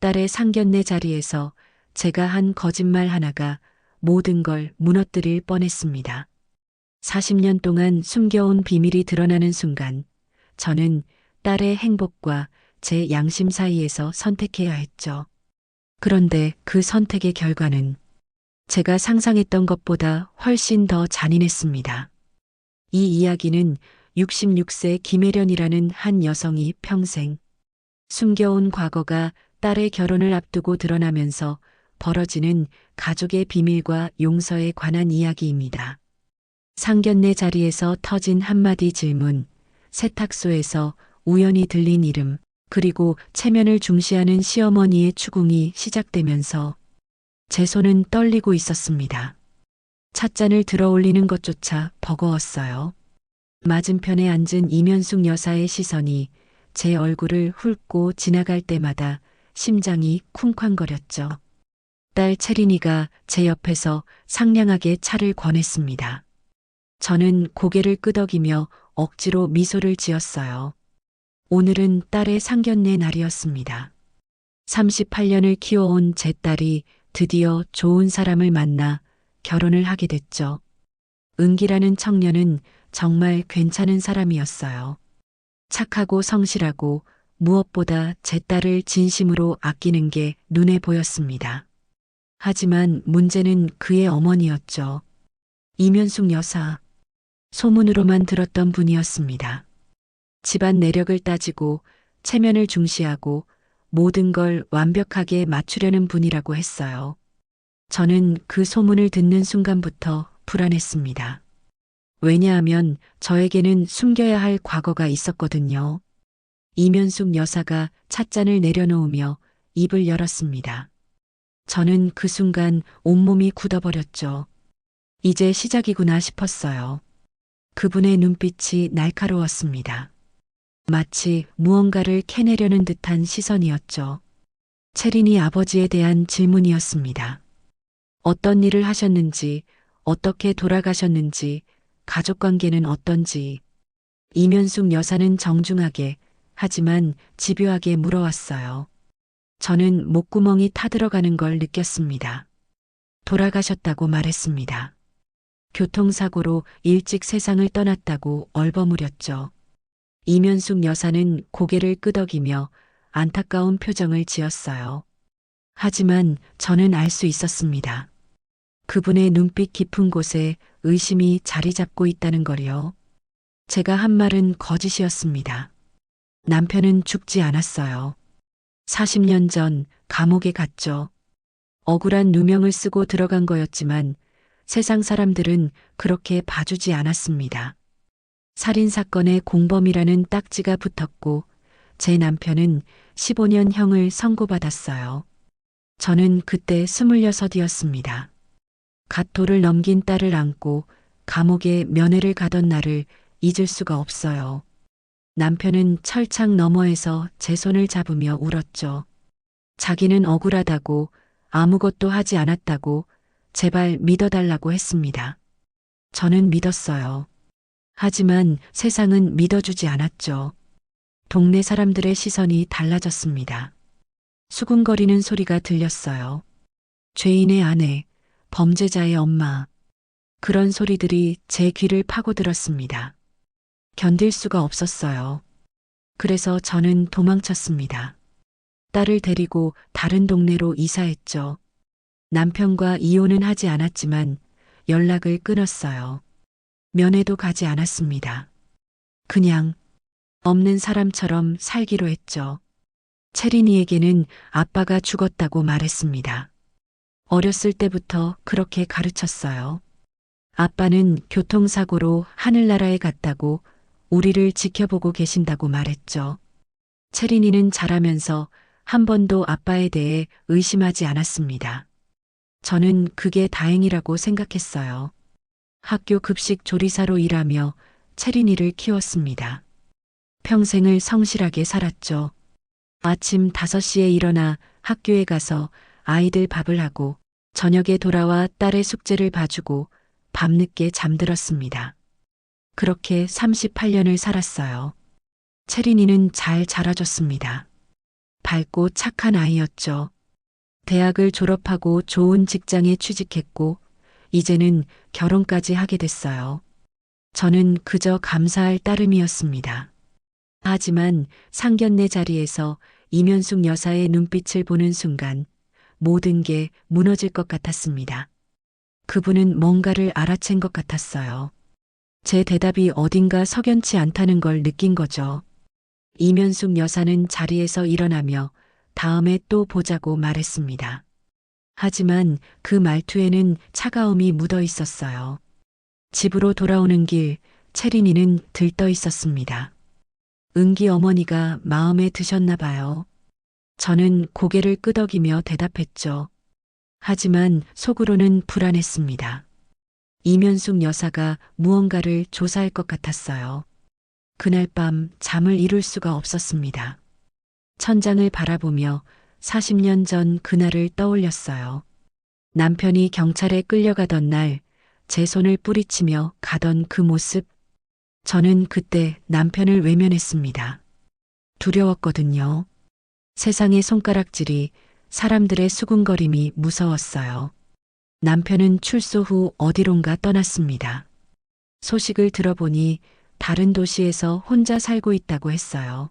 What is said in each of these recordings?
딸의 상견례 자리에서 제가 한 거짓말 하나가 모든 걸 무너뜨릴 뻔했습니다. 40년 동안 숨겨온 비밀이 드러나는 순간 저는 딸의 행복과 제 양심 사이에서 선택해야 했죠. 그런데 그 선택의 결과는 제가 상상했던 것보다 훨씬 더 잔인했습니다. 이 이야기는 66세 김혜련이라는 한 여성이 평생 숨겨온 과거가 딸의 결혼을 앞두고 드러나면서 벌어지는 가족의 비밀과 용서에 관한 이야기입니다. 상견례 자리에서 터진 한마디 질문, 세탁소에서 우연히 들린 이름, 그리고 체면을 중시하는 시어머니의 추궁이 시작되면서 제 손은 떨리고 있었습니다. 찻잔을 들어 올리는 것조차 버거웠어요. 맞은편에 앉은 이면숙 여사의 시선이 제 얼굴을 훑고 지나갈 때마다 심장이 쿵쾅거렸죠. 딸 채린이가 제 옆에서 상냥하게 차를 권했습니다. 저는 고개를 끄덕이며 억지로 미소를 지었어요. 오늘은 딸의 상견례 날이었습니다. 38년을 키워온 제 딸이 드디어 좋은 사람을 만나 결혼을 하게 됐죠. 은기라는 청년은 정말 괜찮은 사람이었어요. 착하고 성실하고 무엇보다 제 딸을 진심으로 아끼는 게 눈에 보였습니다. 하지만 문제는 그의 어머니였죠. 이면숙 여사. 소문으로만 들었던 분이었습니다. 집안 내력을 따지고 체면을 중시하고 모든 걸 완벽하게 맞추려는 분이라고 했어요. 저는 그 소문을 듣는 순간부터 불안했습니다. 왜냐하면 저에게는 숨겨야 할 과거가 있었거든요. 이면숙 여사가 찻잔을 내려놓으며 입을 열었습니다. 저는 그 순간 온몸이 굳어버렸죠. 이제 시작이구나 싶었어요. 그분의 눈빛이 날카로웠습니다. 마치 무언가를 캐내려는 듯한 시선이었죠. 채린이 아버지에 대한 질문이었습니다. 어떤 일을 하셨는지, 어떻게 돌아가셨는지, 가족관계는 어떤지. 이면숙 여사는 정중하게 하지만 집요하게 물어왔어요. 저는 목구멍이 타들어가는 걸 느꼈습니다. 돌아가셨다고 말했습니다. 교통사고로 일찍 세상을 떠났다고 얼버무렸죠. 이면숙 여사는 고개를 끄덕이며 안타까운 표정을 지었어요. 하지만 저는 알 수 있었습니다. 그분의 눈빛 깊은 곳에 의심이 자리 잡고 있다는 걸요. 제가 한 말은 거짓이었습니다. 남편은 죽지 않았어요. 40년 전 감옥에 갔죠. 억울한 누명을 쓰고 들어간 거였지만 세상 사람들은 그렇게 봐주지 않았습니다. 살인사건의 공범이라는 딱지가 붙었고 제 남편은 15년 형을 선고받았어요. 저는 그때 26이었습니다. 갓 돌을 넘긴 딸을 안고 감옥에 면회를 가던 날을 잊을 수가 없어요. 남편은 철창 너머에서 제 손을 잡으며 울었죠. 자기는 억울하다고 아무것도 하지 않았다고 제발 믿어달라고 했습니다. 저는 믿었어요. 하지만 세상은 믿어주지 않았죠. 동네 사람들의 시선이 달라졌습니다. 수군거리는 소리가 들렸어요. 죄인의 아내, 범죄자의 엄마. 그런 소리들이 제 귀를 파고들었습니다. 견딜 수가 없었어요. 그래서 저는 도망쳤습니다. 딸을 데리고 다른 동네로 이사했죠. 남편과 이혼은 하지 않았지만 연락을 끊었어요. 면회도 가지 않았습니다. 그냥 없는 사람처럼 살기로 했죠. 채린이에게는 아빠가 죽었다고 말했습니다. 어렸을 때부터 그렇게 가르쳤어요. 아빠는 교통사고로 하늘나라에 갔다고 우리를 지켜보고 계신다고 말했죠. 채린이는 자라면서 한 번도 아빠에 대해 의심하지 않았습니다. 저는 그게 다행이라고 생각했어요. 학교 급식 조리사로 일하며 채린이를 키웠습니다. 평생을 성실하게 살았죠. 아침 5시에 일어나 학교에 가서 아이들 밥을 하고 저녁에 돌아와 딸의 숙제를 봐주고 밤늦게 잠들었습니다. 그렇게 38년을 살았어요. 채린이는 잘 자라줬습니다. 밝고 착한 아이였죠. 대학을 졸업하고 좋은 직장에 취직했고, 이제는 결혼까지 하게 됐어요. 저는 그저 감사할 따름이었습니다. 하지만 상견례 자리에서 이면숙 여사의 눈빛을 보는 순간 모든 게 무너질 것 같았습니다. 그분은 뭔가를 알아챈 것 같았어요. 제 대답이 어딘가 석연치 않다는 걸 느낀 거죠. 이면숙 여사는 자리에서 일어나며 다음에 또 보자고 말했습니다. 하지만 그 말투에는 차가움이 묻어 있었어요. 집으로 돌아오는 길, 채린이는 들떠 있었습니다. 은기 어머니가 마음에 드셨나 봐요. 저는 고개를 끄덕이며 대답했죠. 하지만 속으로는 불안했습니다. 이면숙 여사가 무언가를 조사할 것 같았어요. 그날 밤 잠을 이룰 수가 없었습니다. 천장을 바라보며 40년 전 그날을 떠올렸어요. 남편이 경찰에 끌려가던 날 제 손을 뿌리치며 가던 그 모습. 저는 그때 남편을 외면했습니다. 두려웠거든요. 세상의 손가락질이, 사람들의 수군거림이 무서웠어요. 남편은 출소 후 어디론가 떠났습니다. 소식을 들어보니 다른 도시에서 혼자 살고 있다고 했어요.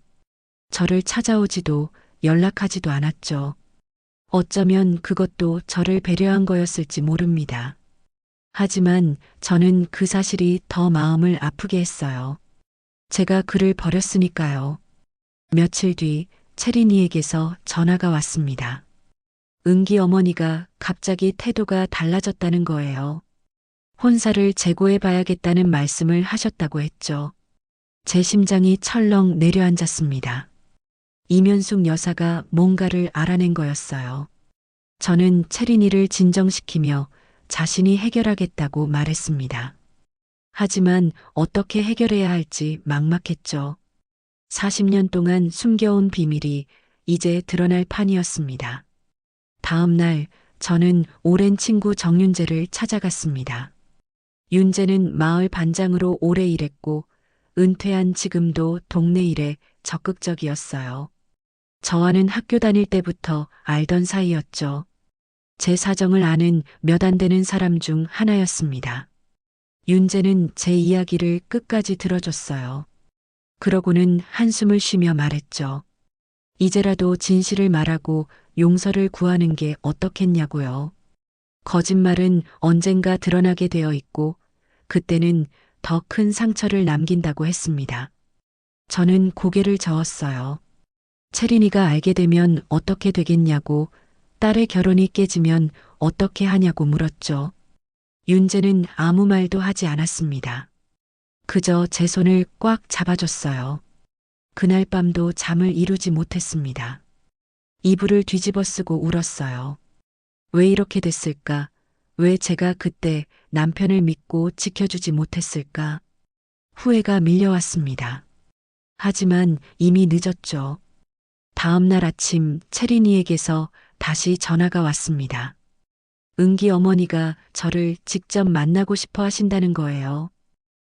저를 찾아오지도 연락하지도 않았죠. 어쩌면 그것도 저를 배려한 거였을지 모릅니다. 하지만 저는 그 사실이 더 마음을 아프게 했어요. 제가 그를 버렸으니까요. 며칠 뒤 채린이에게서 전화가 왔습니다. 은기 어머니가 갑자기 태도가 달라졌다는 거예요. 혼사를 재고해 봐야겠다는 말씀을 하셨다고 했죠. 제 심장이 철렁 내려앉았습니다. 이면숙 여사가 뭔가를 알아낸 거였어요. 저는 채린이를 진정시키며 자신이 해결하겠다고 말했습니다. 하지만 어떻게 해결해야 할지 막막했죠. 40년 동안 숨겨온 비밀이 이제 드러날 판이었습니다. 다음 날 저는 오랜 친구 정윤재를 찾아갔습니다. 윤재는 마을 반장으로 오래 일했고 은퇴한 지금도 동네 일에 적극적이었어요. 저와는 학교 다닐 때부터 알던 사이였죠. 제 사정을 아는 몇 안 되는 사람 중 하나였습니다. 윤재는 제 이야기를 끝까지 들어줬어요. 그러고는 한숨을 쉬며 말했죠. 이제라도 진실을 말하고 용서를 구하는 게 어떻겠냐고요. 거짓말은 언젠가 드러나게 되어 있고 그때는 더 큰 상처를 남긴다고 했습니다. 저는 고개를 저었어요. 채린이가 알게 되면 어떻게 되겠냐고, 딸의 결혼이 깨지면 어떻게 하냐고 물었죠. 윤재는 아무 말도 하지 않았습니다. 그저 제 손을 꽉 잡아줬어요. 그날 밤도 잠을 이루지 못했습니다. 이불을 뒤집어 쓰고 울었어요. 왜 이렇게 됐을까? 왜 제가 그때 남편을 믿고 지켜주지 못했을까? 후회가 밀려왔습니다. 하지만 이미 늦었죠. 다음 날 아침 채린이에게서 다시 전화가 왔습니다. 은기 어머니가 저를 직접 만나고 싶어 하신다는 거예요.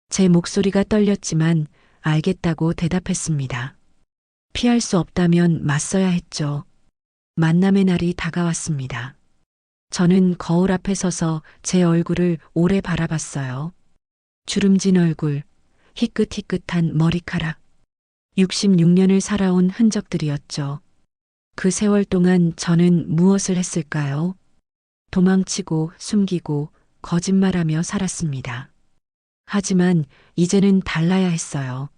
제 목소리가 떨렸지만 알겠다고 대답했습니다. 피할 수 없다면 맞서야 했죠. 만남의 날이 다가왔습니다. 저는 거울 앞에 서서 제 얼굴을 오래 바라봤어요. 주름진 얼굴, 희끗희끗한 머리카락, 66년을 살아온 흔적들이었죠. 그 세월 동안 저는 무엇을 했을까요? 도망치고 숨기고 거짓말하며 살았습니다. 하지만 이제는 달라야 했어요.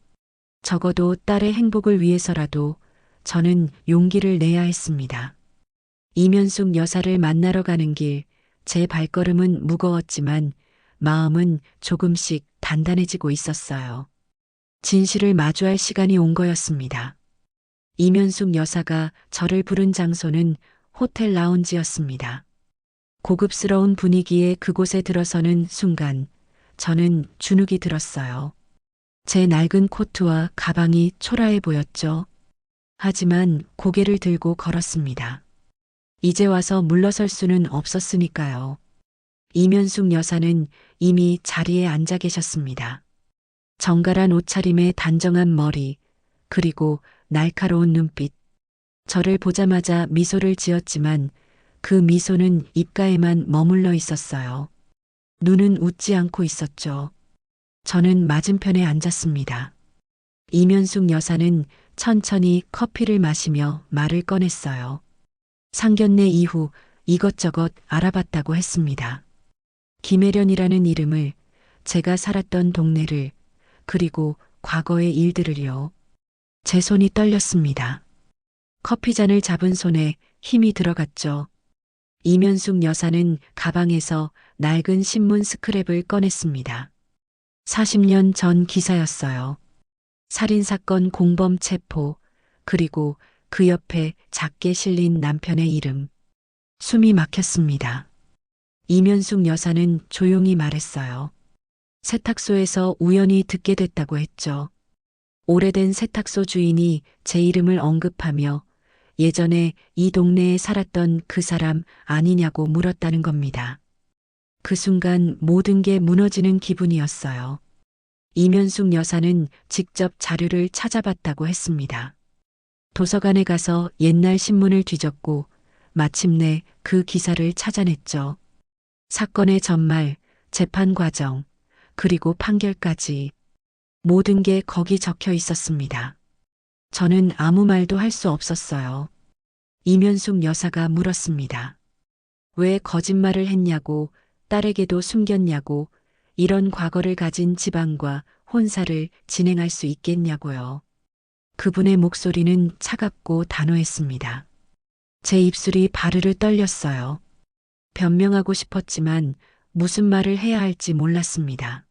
적어도 딸의 행복을 위해서라도 저는 용기를 내야 했습니다. 이면숙 여사를 만나러 가는 길, 제 발걸음은 무거웠지만 마음은 조금씩 단단해지고 있었어요. 진실을 마주할 시간이 온 거였습니다. 이면숙 여사가 저를 부른 장소는 호텔 라운지였습니다. 고급스러운 분위기에 그곳에 들어서는 순간 저는 주눅이 들었어요. 제 낡은 코트와 가방이 초라해 보였죠. 하지만 고개를 들고 걸었습니다. 이제 와서 물러설 수는 없었으니까요. 이면숙 여사는 이미 자리에 앉아 계셨습니다. 정갈한 옷차림에 단정한 머리, 그리고 날카로운 눈빛. 저를 보자마자 미소를 지었지만 그 미소는 입가에만 머물러 있었어요. 눈은 웃지 않고 있었죠. 저는 맞은편에 앉았습니다. 이면숙 여사는 천천히 커피를 마시며 말을 꺼냈어요. 상견례 이후 이것저것 알아봤다고 했습니다. 김혜련이라는 이름을, 제가 살았던 동네를, 그리고 과거의 일들을요. 제 손이 떨렸습니다. 커피잔을 잡은 손에 힘이 들어갔죠. 이면숙 여사는 가방에서 낡은 신문 스크랩을 꺼냈습니다. 40년 전 기사였어요. 살인사건 공범 체포, 그리고 그 옆에 작게 실린 남편의 이름. 숨이 막혔습니다. 이면숙 여사는 조용히 말했어요. 세탁소에서 우연히 듣게 됐다고 했죠. 오래된 세탁소 주인이 제 이름을 언급하며 예전에 이 동네에 살았던 그 사람 아니냐고 물었다는 겁니다. 그 순간 모든 게 무너지는 기분이었어요. 이면숙 여사는 직접 자료를 찾아봤다고 했습니다. 도서관에 가서 옛날 신문을 뒤졌고 마침내 그 기사를 찾아냈죠. 사건의 전말, 재판 과정, 그리고 판결까지 모든 게 거기 적혀 있었습니다. 저는 아무 말도 할 수 없었어요. 이면숙 여사가 물었습니다. 왜 거짓말을 했냐고, 딸에게도 숨겼냐고, 이런 과거를 가진 집안과 혼사를 진행할 수 있겠냐고요. 그분의 목소리는 차갑고 단호했습니다. 제 입술이 바르르 떨렸어요. 변명하고 싶었지만 무슨 말을 해야 할지 몰랐습니다.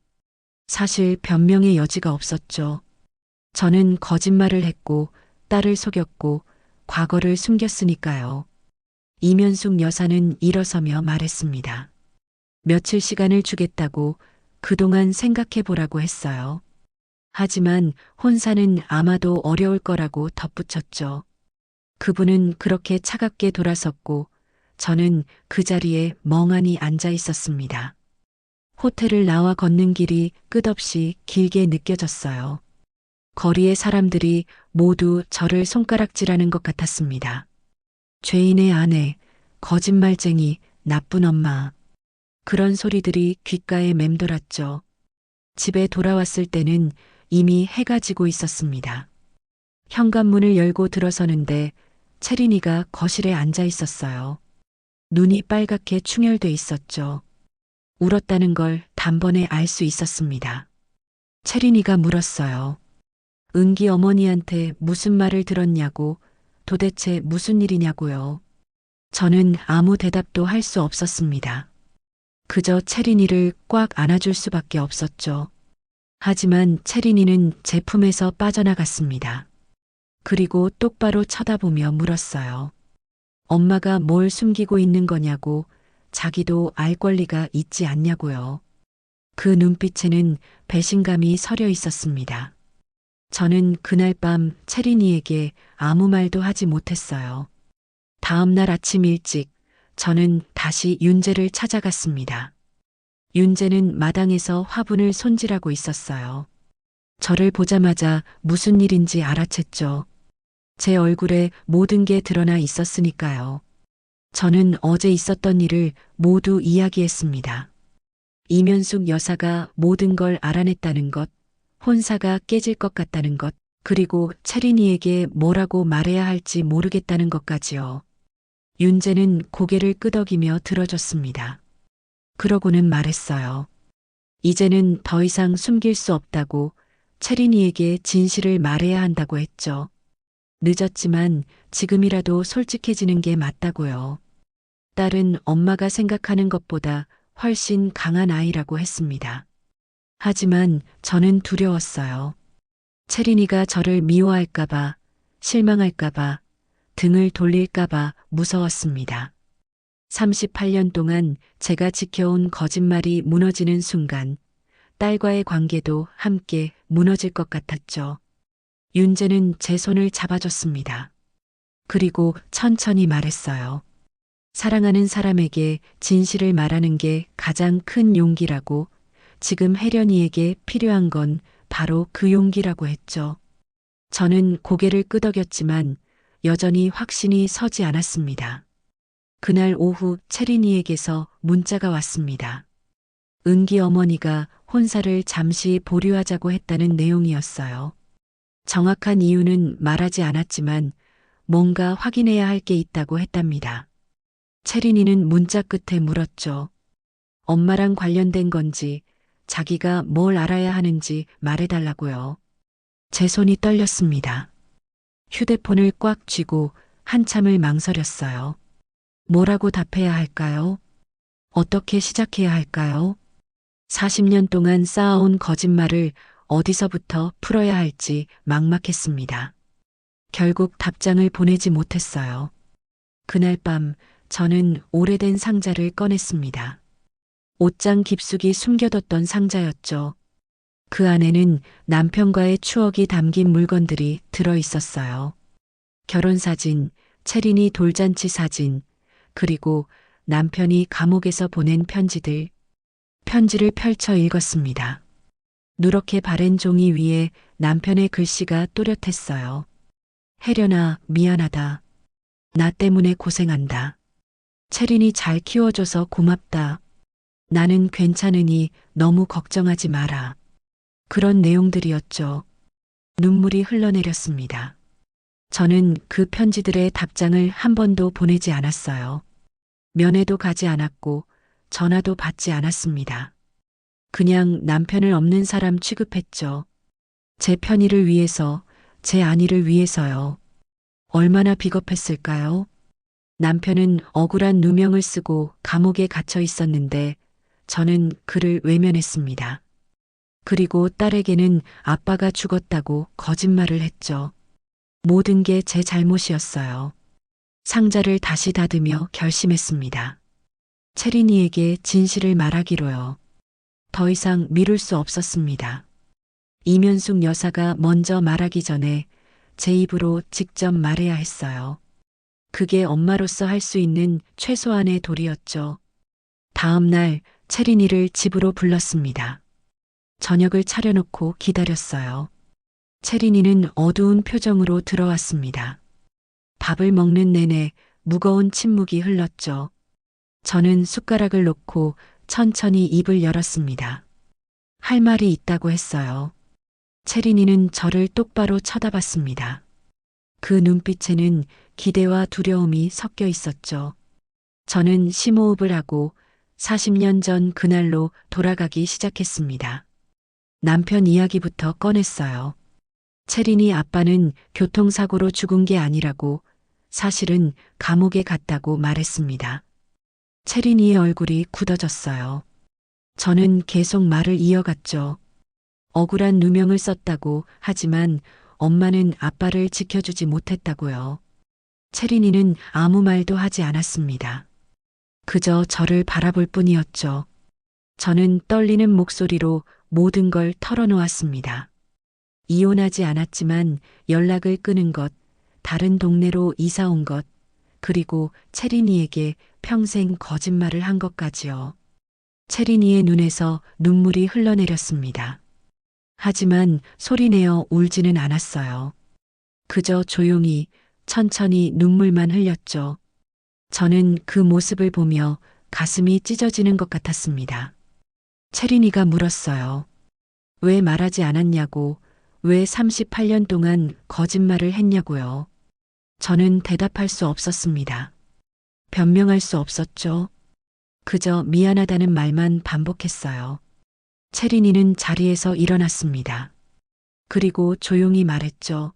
사실 변명의 여지가 없었죠. 저는 거짓말을 했고 딸을 속였고 과거를 숨겼으니까요. 이면숙 여사는 일어서며 말했습니다. 며칠 시간을 주겠다고 그동안 생각해 보라고 했어요. 하지만 혼사는 아마도 어려울 거라고 덧붙였죠. 그분은 그렇게 차갑게 돌아섰고 저는 그 자리에 멍하니 앉아 있었습니다. 호텔을 나와 걷는 길이 끝없이 길게 느껴졌어요. 거리의 사람들이 모두 저를 손가락질하는 것 같았습니다. 죄인의 아내, 거짓말쟁이, 나쁜 엄마. 그런 소리들이 귓가에 맴돌았죠. 집에 돌아왔을 때는 이미 해가 지고 있었습니다. 현관문을 열고 들어서는데 채린이가 거실에 앉아 있었어요. 눈이 빨갛게 충혈돼 있었죠. 울었다는 걸 단번에 알 수 있었습니다. 채린이가 물었어요. 은기 어머니한테 무슨 말을 들었냐고, 도대체 무슨 일이냐고요. 저는 아무 대답도 할 수 없었습니다. 그저 채린이를 꽉 안아줄 수밖에 없었죠. 하지만 채린이는 제 품에서 빠져나갔습니다. 그리고 똑바로 쳐다보며 물었어요. 엄마가 뭘 숨기고 있는 거냐고, 자기도 알 권리가 있지 않냐고요. 그 눈빛에는 배신감이 서려 있었습니다. 저는 그날 밤 채린이에게 아무 말도 하지 못했어요. 다음 날 아침 일찍 저는 다시 윤재를 찾아갔습니다. 윤재는 마당에서 화분을 손질하고 있었어요. 저를 보자마자 무슨 일인지 알아챘죠. 제 얼굴에 모든 게 드러나 있었으니까요. 저는 어제 있었던 일을 모두 이야기했습니다. 이면숙 여사가 모든 걸 알아냈다는 것, 혼사가 깨질 것 같다는 것, 그리고 채린이에게 뭐라고 말해야 할지 모르겠다는 것까지요. 윤재는 고개를 끄덕이며 들어줬습니다. 그러고는 말했어요. 이제는 더 이상 숨길 수 없다고, 채린이에게 진실을 말해야 한다고 했죠. 늦었지만 지금이라도 솔직해지는 게 맞다고요. 딸은 엄마가 생각하는 것보다 훨씬 강한 아이라고 했습니다. 하지만 저는 두려웠어요. 채린이가 저를 미워할까봐, 실망할까봐, 등을 돌릴까봐 무서웠습니다. 38년 동안 제가 지켜온 거짓말이 무너지는 순간, 딸과의 관계도 함께 무너질 것 같았죠. 윤재는 제 손을 잡아줬습니다. 그리고 천천히 말했어요. 사랑하는 사람에게 진실을 말하는 게 가장 큰 용기라고, 지금 혜련이에게 필요한 건 바로 그 용기라고 했죠. 저는 고개를 끄덕였지만 여전히 확신이 서지 않았습니다. 그날 오후 채린이에게서 문자가 왔습니다. 은기 어머니가 혼사를 잠시 보류하자고 했다는 내용이었어요. 정확한 이유는 말하지 않았지만 뭔가 확인해야 할 게 있다고 했답니다. 채린이는 문자 끝에 물었죠. 엄마랑 관련된 건지 자기가 뭘 알아야 하는지 말해달라고요. 제 손이 떨렸습니다. 휴대폰을 꽉 쥐고 한참을 망설였어요. 뭐라고 답해야 할까요? 어떻게 시작해야 할까요? 40년 동안 쌓아온 거짓말을 어디서부터 풀어야 할지 막막했습니다. 결국 답장을 보내지 못했어요. 그날 밤 저는 오래된 상자를 꺼냈습니다. 옷장 깊숙이 숨겨뒀던 상자였죠. 그 안에는 남편과의 추억이 담긴 물건들이 들어 있었어요. 결혼사진, 채린이 돌잔치 사진, 그리고 남편이 감옥에서 보낸 편지들. 편지를 펼쳐 읽었습니다. 누렇게 바랜 종이 위에 남편의 글씨가 또렷했어요. 혜련아, 미안하다. 나 때문에 고생한다. 채린이 잘 키워줘서 고맙다. 나는 괜찮으니 너무 걱정하지 마라. 그런 내용들이었죠. 눈물이 흘러내렸습니다. 저는 그 편지들의 답장을 한 번도 보내지 않았어요. 면회도 가지 않았고 전화도 받지 않았습니다. 그냥 남편을 없는 사람 취급했죠. 제 편의를 위해서, 제 안위를 위해서요. 얼마나 비겁했을까요? 남편은 억울한 누명을 쓰고 감옥에 갇혀 있었는데 저는 그를 외면했습니다. 그리고 딸에게는 아빠가 죽었다고 거짓말을 했죠. 모든 게 제 잘못이었어요. 상자를 다시 닫으며 결심했습니다. 채린이에게 진실을 말하기로요. 더 이상 미룰 수 없었습니다. 이면숙 여사가 먼저 말하기 전에 제 입으로 직접 말해야 했어요. 그게 엄마로서 할 수 있는 최소한의 도리였죠. 다음 날 채린이를 집으로 불렀습니다. 저녁을 차려놓고 기다렸어요. 채린이는 어두운 표정으로 들어왔습니다. 밥을 먹는 내내 무거운 침묵이 흘렀죠. 저는 숟가락을 놓고 천천히 입을 열었습니다. 할 말이 있다고 했어요. 채린이는 저를 똑바로 쳐다봤습니다. 그 눈빛에는 기대와 두려움이 섞여 있었죠. 저는 심호흡을 하고 40년 전 그날로 돌아가기 시작했습니다. 남편 이야기부터 꺼냈어요. 채린이 아빠는 교통사고로 죽은 게 아니라고, 사실은 감옥에 갔다고 말했습니다. 채린이의 얼굴이 굳어졌어요. 저는 계속 말을 이어갔죠. 억울한 누명을 썼다고 하지만 엄마는 아빠를 지켜주지 못했다고요. 채린이는 아무 말도 하지 않았습니다. 그저 저를 바라볼 뿐이었죠. 저는 떨리는 목소리로 모든 걸 털어놓았습니다. 이혼하지 않았지만 연락을 끊은 것, 다른 동네로 이사 온 것, 그리고 채린이에게 평생 거짓말을 한 것까지요. 채린이의 눈에서 눈물이 흘러내렸습니다. 하지만 소리내어 울지는 않았어요. 그저 조용히, 천천히 눈물만 흘렸죠. 저는 그 모습을 보며 가슴이 찢어지는 것 같았습니다. 채린이가 물었어요. 왜 말하지 않았냐고, 왜 38년 동안 거짓말을 했냐고요. 저는 대답할 수 없었습니다. 변명할 수 없었죠. 그저 미안하다는 말만 반복했어요. 채린이는 자리에서 일어났습니다. 그리고 조용히 말했죠.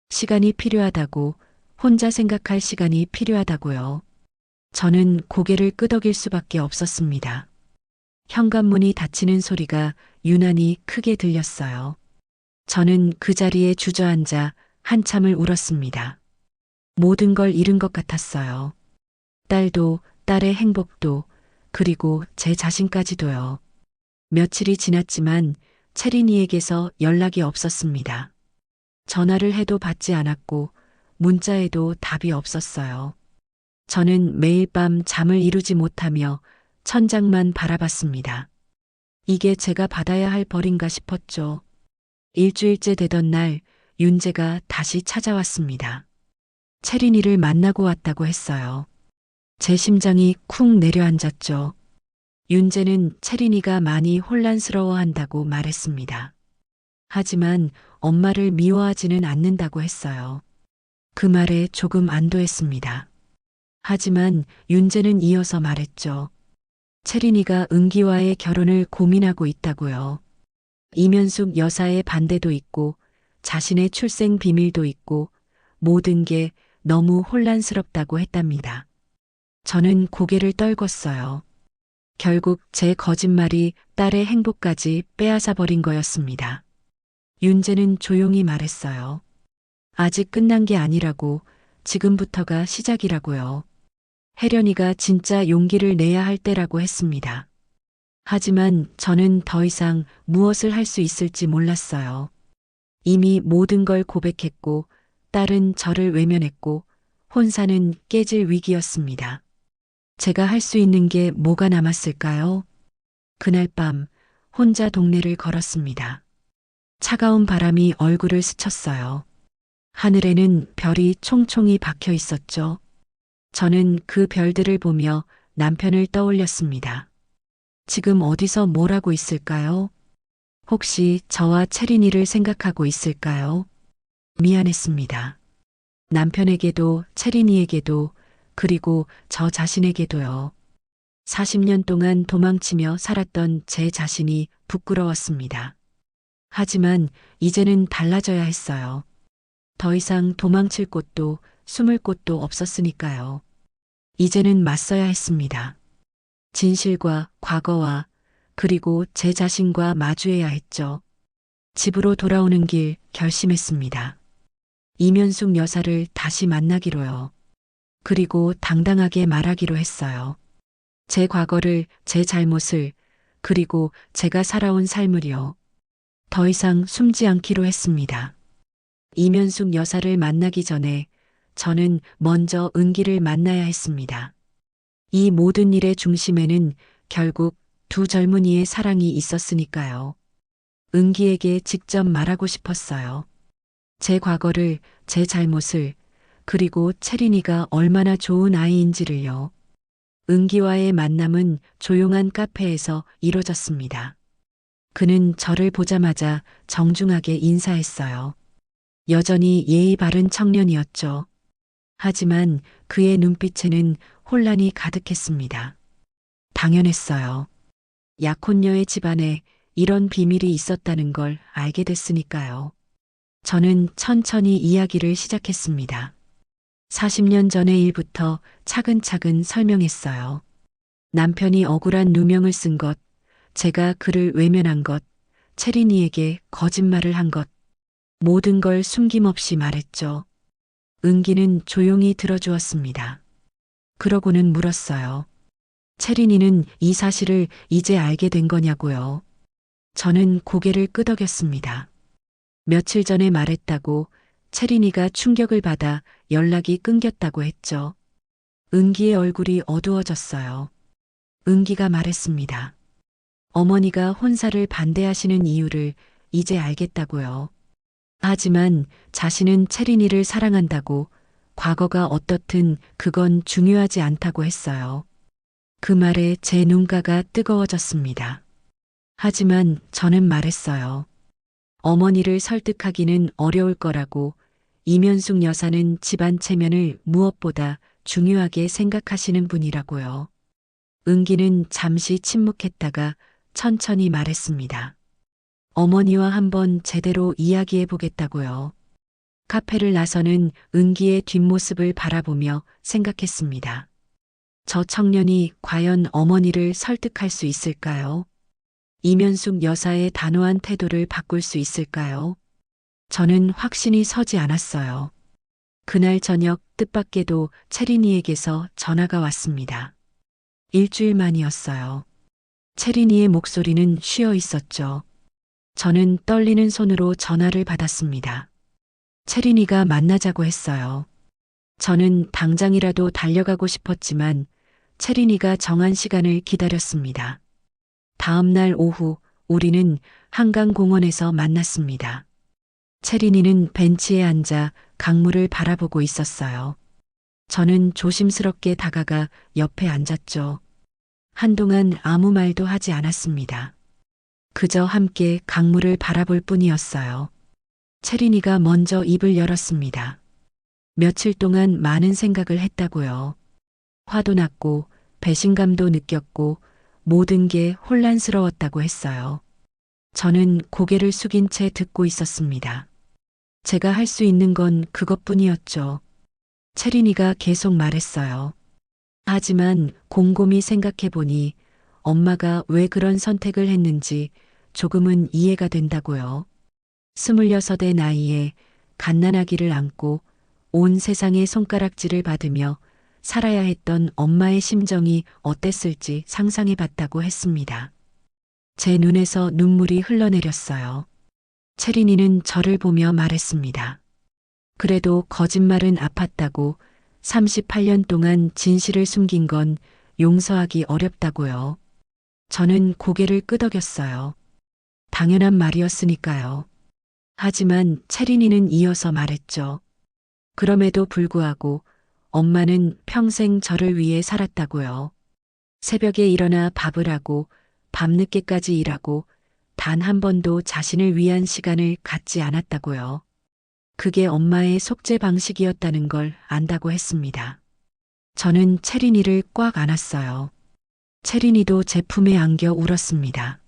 시간이 필요하다고, 혼자 생각할 시간이 필요하다고요. 저는 고개를 끄덕일 수밖에 없었습니다. 현관문이 닫히는 소리가 유난히 크게 들렸어요. 저는 그 자리에 주저앉아 한참을 울었습니다. 모든 걸 잃은 것 같았어요. 딸도, 딸의 행복도, 그리고 제 자신까지도요. 며칠이 지났지만 채린이에게서 연락이 없었습니다. 전화를 해도 받지 않았고 문자에도 답이 없었어요. 저는 매일 밤 잠을 이루지 못하며 천장만 바라봤습니다. 이게 제가 받아야 할 벌인가 싶었죠. 일주일째 되던 날 윤재가 다시 찾아왔습니다. 채린이를 만나고 왔다고 했어요. 제 심장이 쿵 내려앉았죠. 윤재는 채린이가 많이 혼란스러워한다고 말했습니다. 하지만 엄마를 미워하지는 않는다고 했어요. 그 말에 조금 안도했습니다. 하지만 윤재는 이어서 말했죠. 채린이가 은기와의 결혼을 고민하고 있다고요. 이면숙 여사의 반대도 있고 자신의 출생 비밀도 있고 모든 게 너무 혼란스럽다고 했답니다. 저는 고개를 떨궜어요. 결국 제 거짓말이 딸의 행복까지 빼앗아 버린 거였습니다. 윤재는 조용히 말했어요. 아직 끝난 게 아니라고, 지금부터가 시작이라고요. 혜련이가 진짜 용기를 내야 할 때라고 했습니다. 하지만 저는 더 이상 무엇을 할 수 있을지 몰랐어요. 이미 모든 걸 고백했고, 딸은 저를 외면했고, 혼사는 깨질 위기였습니다. 제가 할 수 있는 게 뭐가 남았을까요? 그날 밤 혼자 동네를 걸었습니다. 차가운 바람이 얼굴을 스쳤어요. 하늘에는 별이 총총히 박혀 있었죠. 저는 그 별들을 보며 남편을 떠올렸습니다. 지금 어디서 뭘 하고 있을까요? 혹시 저와 채린이를 생각하고 있을까요? 미안했습니다. 남편에게도 채린이에게도 그리고 저 자신에게도요. 40년 동안 도망치며 살았던 제 자신이 부끄러웠습니다. 하지만 이제는 달라져야 했어요. 더 이상 도망칠 곳도 숨을 곳도 없었으니까요. 이제는 맞서야 했습니다. 진실과 과거와 그리고 제 자신과 마주해야 했죠. 집으로 돌아오는 길 결심했습니다. 이면숙 여사를 다시 만나기로요. 그리고 당당하게 말하기로 했어요. 제 과거를, 제 잘못을, 그리고 제가 살아온 삶을요. 더 이상 숨지 않기로 했습니다. 이면숙 여사를 만나기 전에 저는 먼저 은기를 만나야 했습니다. 이 모든 일의 중심에는 결국 두 젊은이의 사랑이 있었으니까요. 은기에게 직접 말하고 싶었어요. 제 과거를, 제 잘못을, 그리고 채린이가 얼마나 좋은 아이인지를요. 은기와의 만남은 조용한 카페에서 이뤄졌습니다. 그는 저를 보자마자 정중하게 인사했어요. 여전히 예의 바른 청년이었죠. 하지만 그의 눈빛에는 혼란이 가득했습니다. 당연했어요. 약혼녀의 집안에 이런 비밀이 있었다는 걸 알게 됐으니까요. 저는 천천히 이야기를 시작했습니다. 40년 전의 일부터 차근차근 설명했어요. 남편이 억울한 누명을 쓴 것, 제가 그를 외면한 것, 채린이에게 거짓말을 한 것, 모든 걸 숨김없이 말했죠. 은기는 조용히 들어주었습니다. 그러고는 물었어요. 채린이는 이 사실을 이제 알게 된 거냐고요. 저는 고개를 끄덕였습니다. 며칠 전에 말했다고 채린이가 충격을 받아 연락이 끊겼다고 했죠. 은기의 얼굴이 어두워졌어요. 은기가 말했습니다. 어머니가 혼사를 반대하시는 이유를 이제 알겠다고요. 하지만 자신은 채린이를 사랑한다고 과거가 어떻든 그건 중요하지 않다고 했어요. 그 말에 제 눈가가 뜨거워졌습니다. 하지만 저는 말했어요. 어머니를 설득하기는 어려울 거라고 이면숙 여사는 집안 체면을 무엇보다 중요하게 생각하시는 분이라고요. 은기는 잠시 침묵했다가 천천히 말했습니다. 어머니와 한번 제대로 이야기해 보겠다고요. 카페를 나서는 은기의 뒷모습을 바라보며 생각했습니다. 저 청년이 과연 어머니를 설득할 수 있을까요? 이면숙 여사의 단호한 태도를 바꿀 수 있을까요? 저는 확신이 서지 않았어요. 그날 저녁 뜻밖에도 채린이에게서 전화가 왔습니다. 일주일 만이었어요. 채린이의 목소리는 쉬어 있었죠. 저는 떨리는 손으로 전화를 받았습니다. 채린이가 만나자고 했어요. 저는 당장이라도 달려가고 싶었지만 채린이가 정한 시간을 기다렸습니다. 다음 날 오후 우리는 한강공원에서 만났습니다. 채린이는 벤치에 앉아 강물을 바라보고 있었어요. 저는 조심스럽게 다가가 옆에 앉았죠. 한동안 아무 말도 하지 않았습니다. 그저 함께 강물을 바라볼 뿐이었어요. 채린이가 먼저 입을 열었습니다. 며칠 동안 많은 생각을 했다고요. 화도 났고 배신감도 느꼈고 모든 게 혼란스러웠다고 했어요. 저는 고개를 숙인 채 듣고 있었습니다. 제가 할 수 있는 건 그것뿐이었죠. 채린이가 계속 말했어요. 하지만 곰곰이 생각해 보니 엄마가 왜 그런 선택을 했는지 조금은 이해가 된다고요. 26의 나이에 갓난아기를 안고 온 세상의 손가락질을 받으며 살아야 했던 엄마의 심정이 어땠을지 상상해 봤다고 했습니다. 제 눈에서 눈물이 흘러내렸어요. 채린이는 저를 보며 말했습니다. 그래도 거짓말은 아팠다고 38년 동안 진실을 숨긴 건 용서하기 어렵다고요. 저는 고개를 끄덕였어요. 당연한 말이었으니까요. 하지만 채린이는 이어서 말했죠. 그럼에도 불구하고 엄마는 평생 저를 위해 살았다고요. 새벽에 일어나 밥을 하고 밤늦게까지 일하고 단 한 번도 자신을 위한 시간을 갖지 않았다고요. 그게 엄마의 속죄 방식이었다는 걸 안다고 했습니다. 저는 채린이를 꽉 안았어요. 채린이도 제 품에 안겨 울었습니다.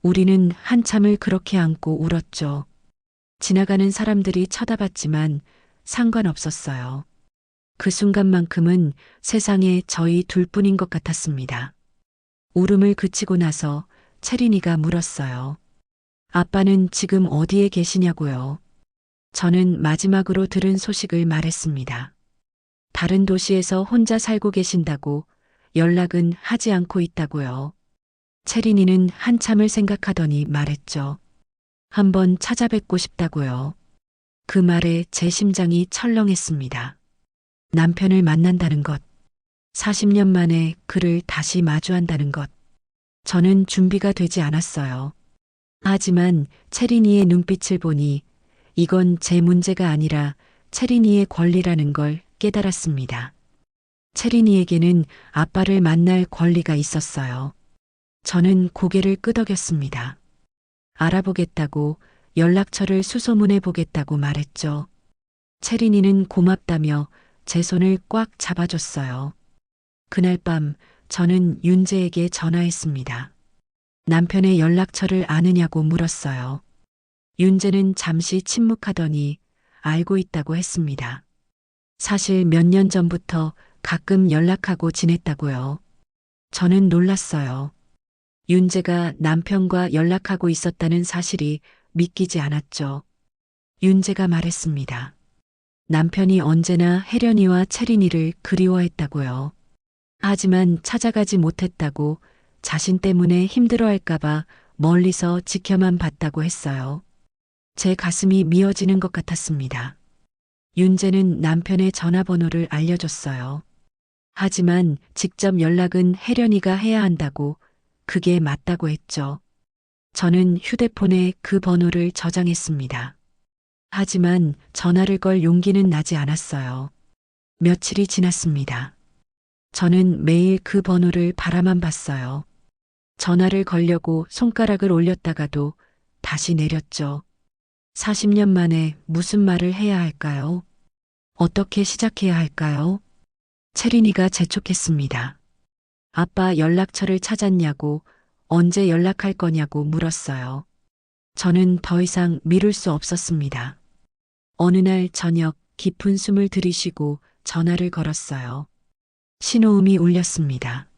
우리는 한참을 그렇게 안고 울었죠. 지나가는 사람들이 쳐다봤지만 상관없었어요. 그 순간만큼은 세상에 저희 둘뿐인 것 같았습니다. 울음을 그치고 나서 채린이가 물었어요. 아빠는 지금 어디에 계시냐고요. 저는 마지막으로 들은 소식을 말했습니다. 다른 도시에서 혼자 살고 계신다고 연락은 하지 않고 있다고요. 채린이는 한참을 생각하더니 말했죠. 한번 찾아뵙고 싶다고요. 그 말에 제 심장이 철렁했습니다. 남편을 만난다는 것, 40년 만에 그를 다시 마주한다는 것. 저는 준비가 되지 않았어요. 하지만 채린이의 눈빛을 보니 이건 제 문제가 아니라 채린이의 권리라는 걸 깨달았습니다. 채린이에게는 아빠를 만날 권리가 있었어요. 저는 고개를 끄덕였습니다. 알아보겠다고 연락처를 수소문해 보겠다고 말했죠. 채린이는 고맙다며 제 손을 꽉 잡아줬어요. 그날 밤 저는 윤재에게 전화했습니다. 남편의 연락처를 아느냐고 물었어요. 윤재는 잠시 침묵하더니 알고 있다고 했습니다. 사실 몇 년 전부터 가끔 연락하고 지냈다고요. 저는 놀랐어요. 윤재가 남편과 연락하고 있었다는 사실이 믿기지 않았죠. 윤재가 말했습니다. 남편이 언제나 혜련이와 채린이를 그리워했다고요. 하지만 찾아가지 못했다고 자신 때문에 힘들어할까봐 멀리서 지켜만 봤다고 했어요. 제 가슴이 미어지는 것 같았습니다. 윤재는 남편의 전화번호를 알려줬어요. 하지만 직접 연락은 혜련이가 해야 한다고 그게 맞다고 했죠. 저는 휴대폰에 그 번호를 저장했습니다. 하지만 전화를 걸 용기는 나지 않았어요. 며칠이 지났습니다. 저는 매일 그 번호를 바라만 봤어요. 전화를 걸려고 손가락을 올렸다가도 다시 내렸죠. 40년 만에 무슨 말을 해야 할까요? 어떻게 시작해야 할까요? 채린이가 재촉했습니다. 아빠 연락처를 찾았냐고, 언제 연락할 거냐고 물었어요. 저는 더 이상 미룰 수 없었습니다. 어느 날 저녁 깊은 숨을 들이쉬고 전화를 걸었어요. 신호음이 울렸습니다.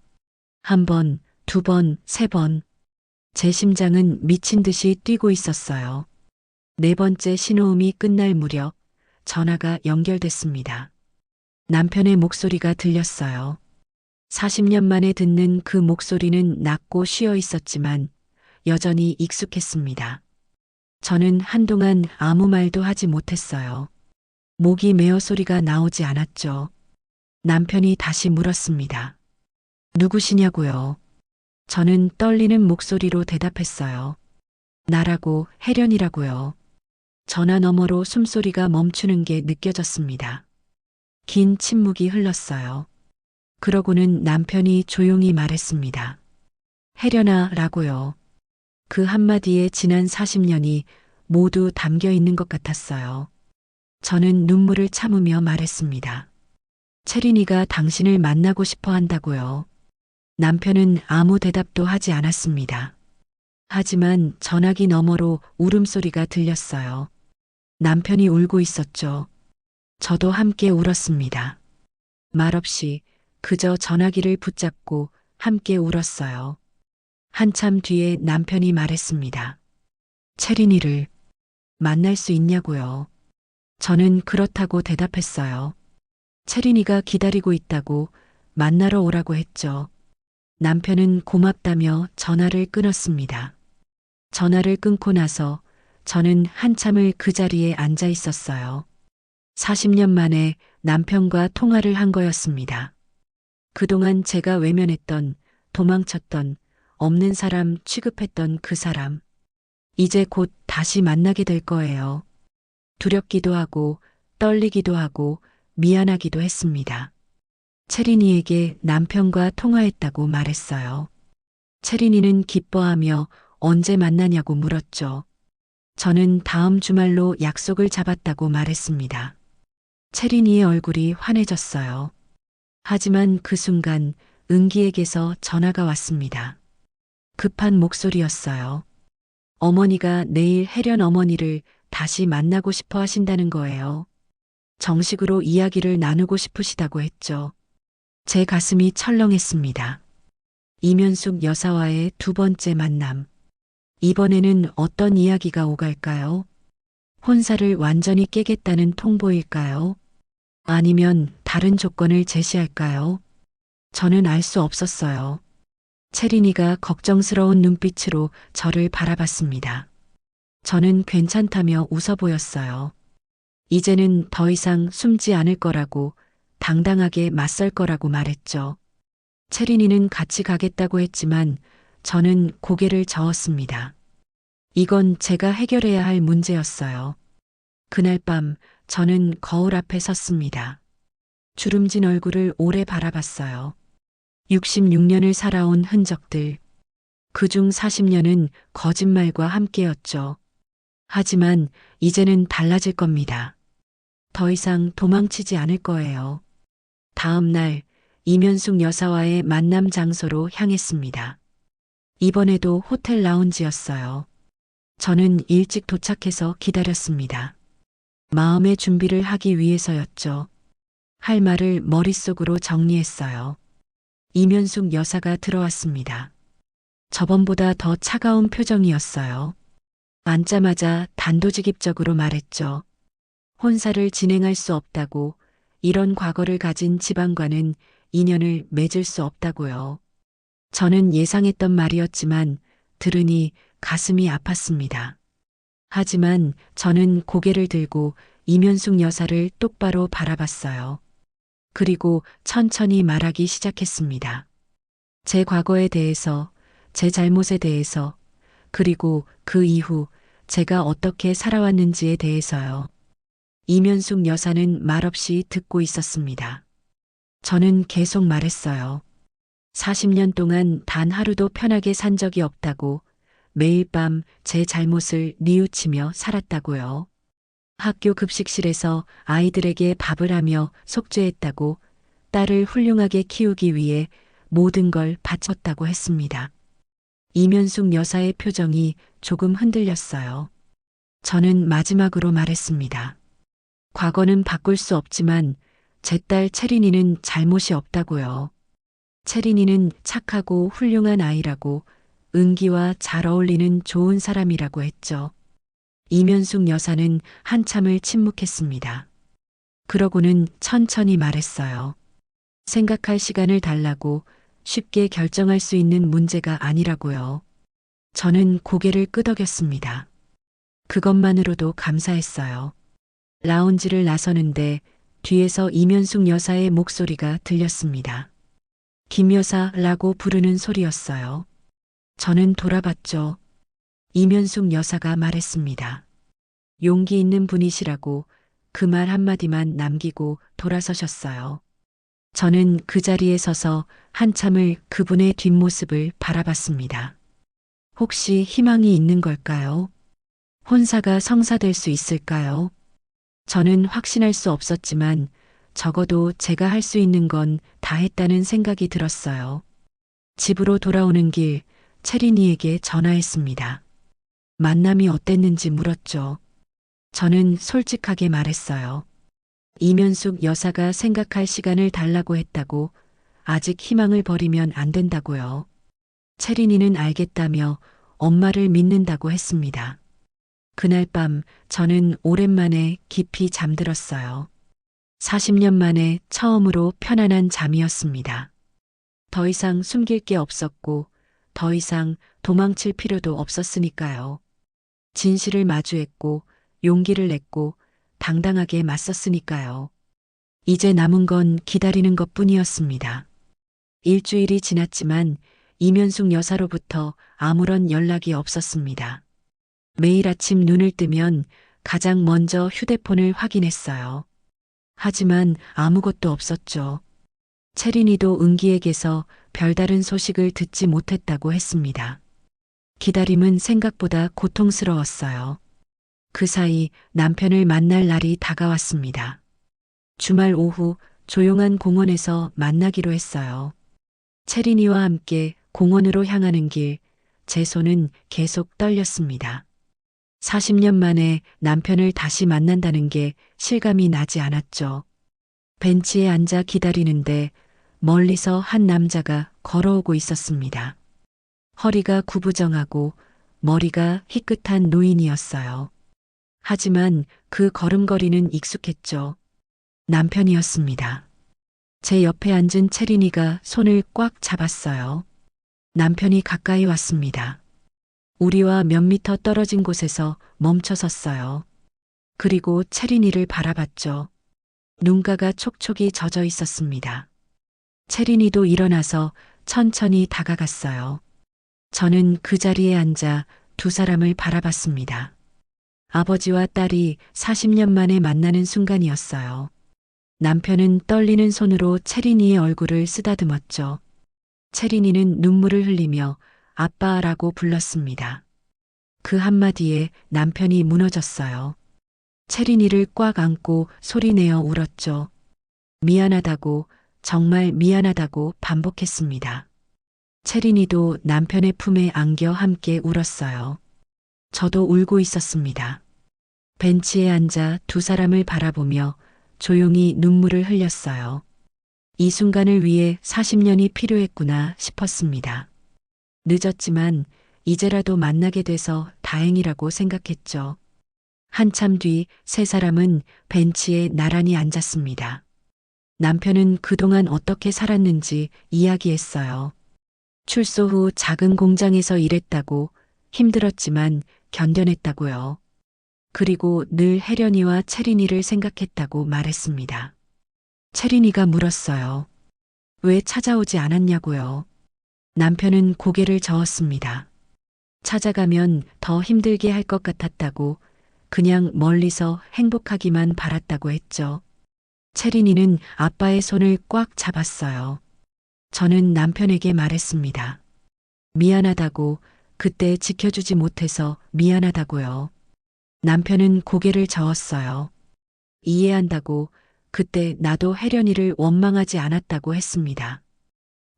한 번, 두 번, 세 번. 제 심장은 미친 듯이 뛰고 있었어요. 네 번째 신호음이 끝날 무렵 전화가 연결됐습니다. 남편의 목소리가 들렸어요. 40년 만에 듣는 그 목소리는 낮고 쉬어 있었지만 여전히 익숙했습니다. 저는 한동안 아무 말도 하지 못했어요. 목이 메어 소리가 나오지 않았죠. 남편이 다시 물었습니다. 누구시냐고요? 저는 떨리는 목소리로 대답했어요. 나라고, 혜련이라고요. 전화 너머로 숨소리가 멈추는 게 느껴졌습니다. 긴 침묵이 흘렀어요. 그러고는 남편이 조용히 말했습니다. 혜련아 라고요. 그 한마디에 지난 40년이 모두 담겨 있는 것 같았어요. 저는 눈물을 참으며 말했습니다. 채린이가 당신을 만나고 싶어 한다고요. 남편은 아무 대답도 하지 않았습니다. 하지만 전화기 너머로 울음소리가 들렸어요. 남편이 울고 있었죠. 저도 함께 울었습니다. 말없이 그저 전화기를 붙잡고 함께 울었어요. 한참 뒤에 남편이 말했습니다. 채린이를 만날 수 있냐고요. 저는 그렇다고 대답했어요. 채린이가 기다리고 있다고 만나러 오라고 했죠. 남편은 고맙다며 전화를 끊었습니다. 전화를 끊고 나서 저는 한참을 그 자리에 앉아 있었어요. 40년 만에 남편과 통화를 한 거였습니다. 그동안 제가 외면했던, 도망쳤던, 없는 사람 취급했던 그 사람. 이제 곧 다시 만나게 될 거예요. 두렵기도 하고, 떨리기도 하고, 미안하기도 했습니다. 채린이에게 남편과 통화했다고 말했어요. 채린이는 기뻐하며 언제 만나냐고 물었죠. 저는 다음 주말로 약속을 잡았다고 말했습니다. 채린이의 얼굴이 환해졌어요. 하지만 그 순간 은기에게서 전화가 왔습니다. 급한 목소리였어요. 어머니가 내일 혜련 어머니를 다시 만나고 싶어 하신다는 거예요. 정식으로 이야기를 나누고 싶으시다고 했죠. 제 가슴이 철렁했습니다. 이면숙 여사와의 두 번째 만남. 이번에는 어떤 이야기가 오갈까요? 혼사를 완전히 깨겠다는 통보일까요? 아니면 다른 조건을 제시할까요? 저는 알 수 없었어요. 채린이가 걱정스러운 눈빛으로 저를 바라봤습니다. 저는 괜찮다며 웃어 보였어요. 이제는 더 이상 숨지 않을 거라고, 당당하게 맞설 거라고 말했죠. 채린이는 같이 가겠다고 했지만 저는 고개를 저었습니다. 이건 제가 해결해야 할 문제였어요. 그날 밤 저는 거울 앞에 섰습니다. 주름진 얼굴을 오래 바라봤어요. 66년을 살아온 흔적들. 그중 40년은 거짓말과 함께였죠. 하지만 이제는 달라질 겁니다. 더 이상 도망치지 않을 거예요. 다음 날 이면숙 여사와의 만남 장소로 향했습니다. 이번에도 호텔 라운지였어요. 저는 일찍 도착해서 기다렸습니다. 마음의 준비를 하기 위해서였죠. 할 말을 머릿속으로 정리했어요. 이면숙 여사가 들어왔습니다. 저번보다 더 차가운 표정이었어요. 앉자마자 단도직입적으로 말했죠. 혼사를 진행할 수 없다고, 이런 과거를 가진 집안과는 인연을 맺을 수 없다고요. 저는 예상했던 말이었지만 들으니 가슴이 아팠습니다. 하지만 저는 고개를 들고 이면숙 여사를 똑바로 바라봤어요. 그리고 천천히 말하기 시작했습니다. 제 과거에 대해서, 제 잘못에 대해서, 그리고 그 이후 제가 어떻게 살아왔는지에 대해서요. 이면숙 여사는 말없이 듣고 있었습니다. 저는 계속 말했어요. 40년 동안 단 하루도 편하게 산 적이 없다고, 매일 밤 제 잘못을 뉘우치며 살았다고요. 학교 급식실에서 아이들에게 밥을 하며 속죄했다고, 딸을 훌륭하게 키우기 위해 모든 걸 바쳤다고 했습니다. 이면숙 여사의 표정이 조금 흔들렸어요. 저는 마지막으로 말했습니다. 과거는 바꿀 수 없지만 제 딸 채린이는 잘못이 없다고요. 채린이는 착하고 훌륭한 아이라고, 은기와 잘 어울리는 좋은 사람이라고 했죠. 이면숙 여사는 한참을 침묵했습니다. 그러고는 천천히 말했어요. 생각할 시간을 달라고, 쉽게 결정할 수 있는 문제가 아니라고요. 저는 고개를 끄덕였습니다. 그것만으로도 감사했어요. 라운지를 나서는데 뒤에서 이면숙 여사의 목소리가 들렸습니다. 김 여사라고 부르는 소리였어요. 저는 돌아봤죠. 이면숙 여사가 말했습니다. 용기 있는 분이시라고 그 말 한마디만 남기고 돌아서셨어요. 저는 그 자리에 서서 한참을 그분의 뒷모습을 바라봤습니다. 혹시 희망이 있는 걸까요? 혼사가 성사될 수 있을까요? 저는 확신할 수 없었지만 적어도 제가 할 수 있는 건 다 했다는 생각이 들었어요. 집으로 돌아오는 길 채린이에게 전화했습니다. 만남이 어땠는지 물었죠. 저는 솔직하게 말했어요. 이면숙 여사가 생각할 시간을 달라고 했다고, 아직 희망을 버리면 안 된다고요. 채린이는 알겠다며 엄마를 믿는다고 했습니다. 그날 밤 저는 오랜만에 깊이 잠들었어요. 40년 만에 처음으로 편안한 잠이었습니다. 더 이상 숨길 게 없었고, 더 이상 도망칠 필요도 없었으니까요. 진실을 마주했고, 용기를 냈고, 당당하게 맞섰으니까요. 이제 남은 건 기다리는 것 뿐이었습니다. 일주일이 지났지만 이면숙 여사로부터 아무런 연락이 없었습니다. 매일 아침 눈을 뜨면 가장 먼저 휴대폰을 확인했어요. 하지만 아무것도 없었죠. 채린이도 은기에게서 별다른 소식을 듣지 못했다고 했습니다. 기다림은 생각보다 고통스러웠어요. 그 사이 남편을 만날 날이 다가왔습니다. 주말 오후 조용한 공원에서 만나기로 했어요. 채린이와 함께 공원으로 향하는 길, 제 손은 계속 떨렸습니다. 40년 만에 남편을 다시 만난다는 게 실감이 나지 않았죠. 벤치에 앉아 기다리는데 멀리서 한 남자가 걸어오고 있었습니다. 허리가 구부정하고 머리가 희끗한 노인이었어요. 하지만 그 걸음걸이는 익숙했죠. 남편이었습니다. 제 옆에 앉은 채린이가 손을 꽉 잡았어요. 남편이 가까이 왔습니다. 우리와 몇 미터 떨어진 곳에서 멈춰 섰어요. 그리고 채린이를 바라봤죠. 눈가가 촉촉이 젖어 있었습니다. 채린이도 일어나서 천천히 다가갔어요. 저는 그 자리에 앉아 두 사람을 바라봤습니다. 아버지와 딸이 40년 만에 만나는 순간이었어요. 남편은 떨리는 손으로 채린이의 얼굴을 쓰다듬었죠. 채린이는 눈물을 흘리며 아빠라고 불렀습니다. 그 한마디에 남편이 무너졌어요. 채린이를 꽉 안고 소리내어 울었죠. 미안하다고, 정말 미안하다고 반복했습니다. 채린이도 남편의 품에 안겨 함께 울었어요. 저도 울고 있었습니다. 벤치에 앉아 두 사람을 바라보며 조용히 눈물을 흘렸어요. 이 순간을 위해 40년이 필요했구나 싶었습니다. 늦었지만 이제라도 만나게 돼서 다행이라고 생각했죠. 한참 뒤 세 사람은 벤치에 나란히 앉았습니다. 남편은 그동안 어떻게 살았는지 이야기했어요. 출소 후 작은 공장에서 일했다고, 힘들었지만 견뎌냈다고요. 그리고 늘 혜련이와 채린이를 생각했다고 말했습니다. 채린이가 물었어요. 왜 찾아오지 않았냐고요. 남편은 고개를 저었습니다. 찾아가면 더 힘들게 할 것 같았다고, 그냥 멀리서 행복하기만 바랐다고 했죠. 채린이는 아빠의 손을 꽉 잡았어요. 저는 남편에게 말했습니다. 미안하다고, 그때 지켜주지 못해서 미안하다고요. 남편은 고개를 저었어요. 이해한다고, 그때 나도 혜련이를 원망하지 않았다고 했습니다.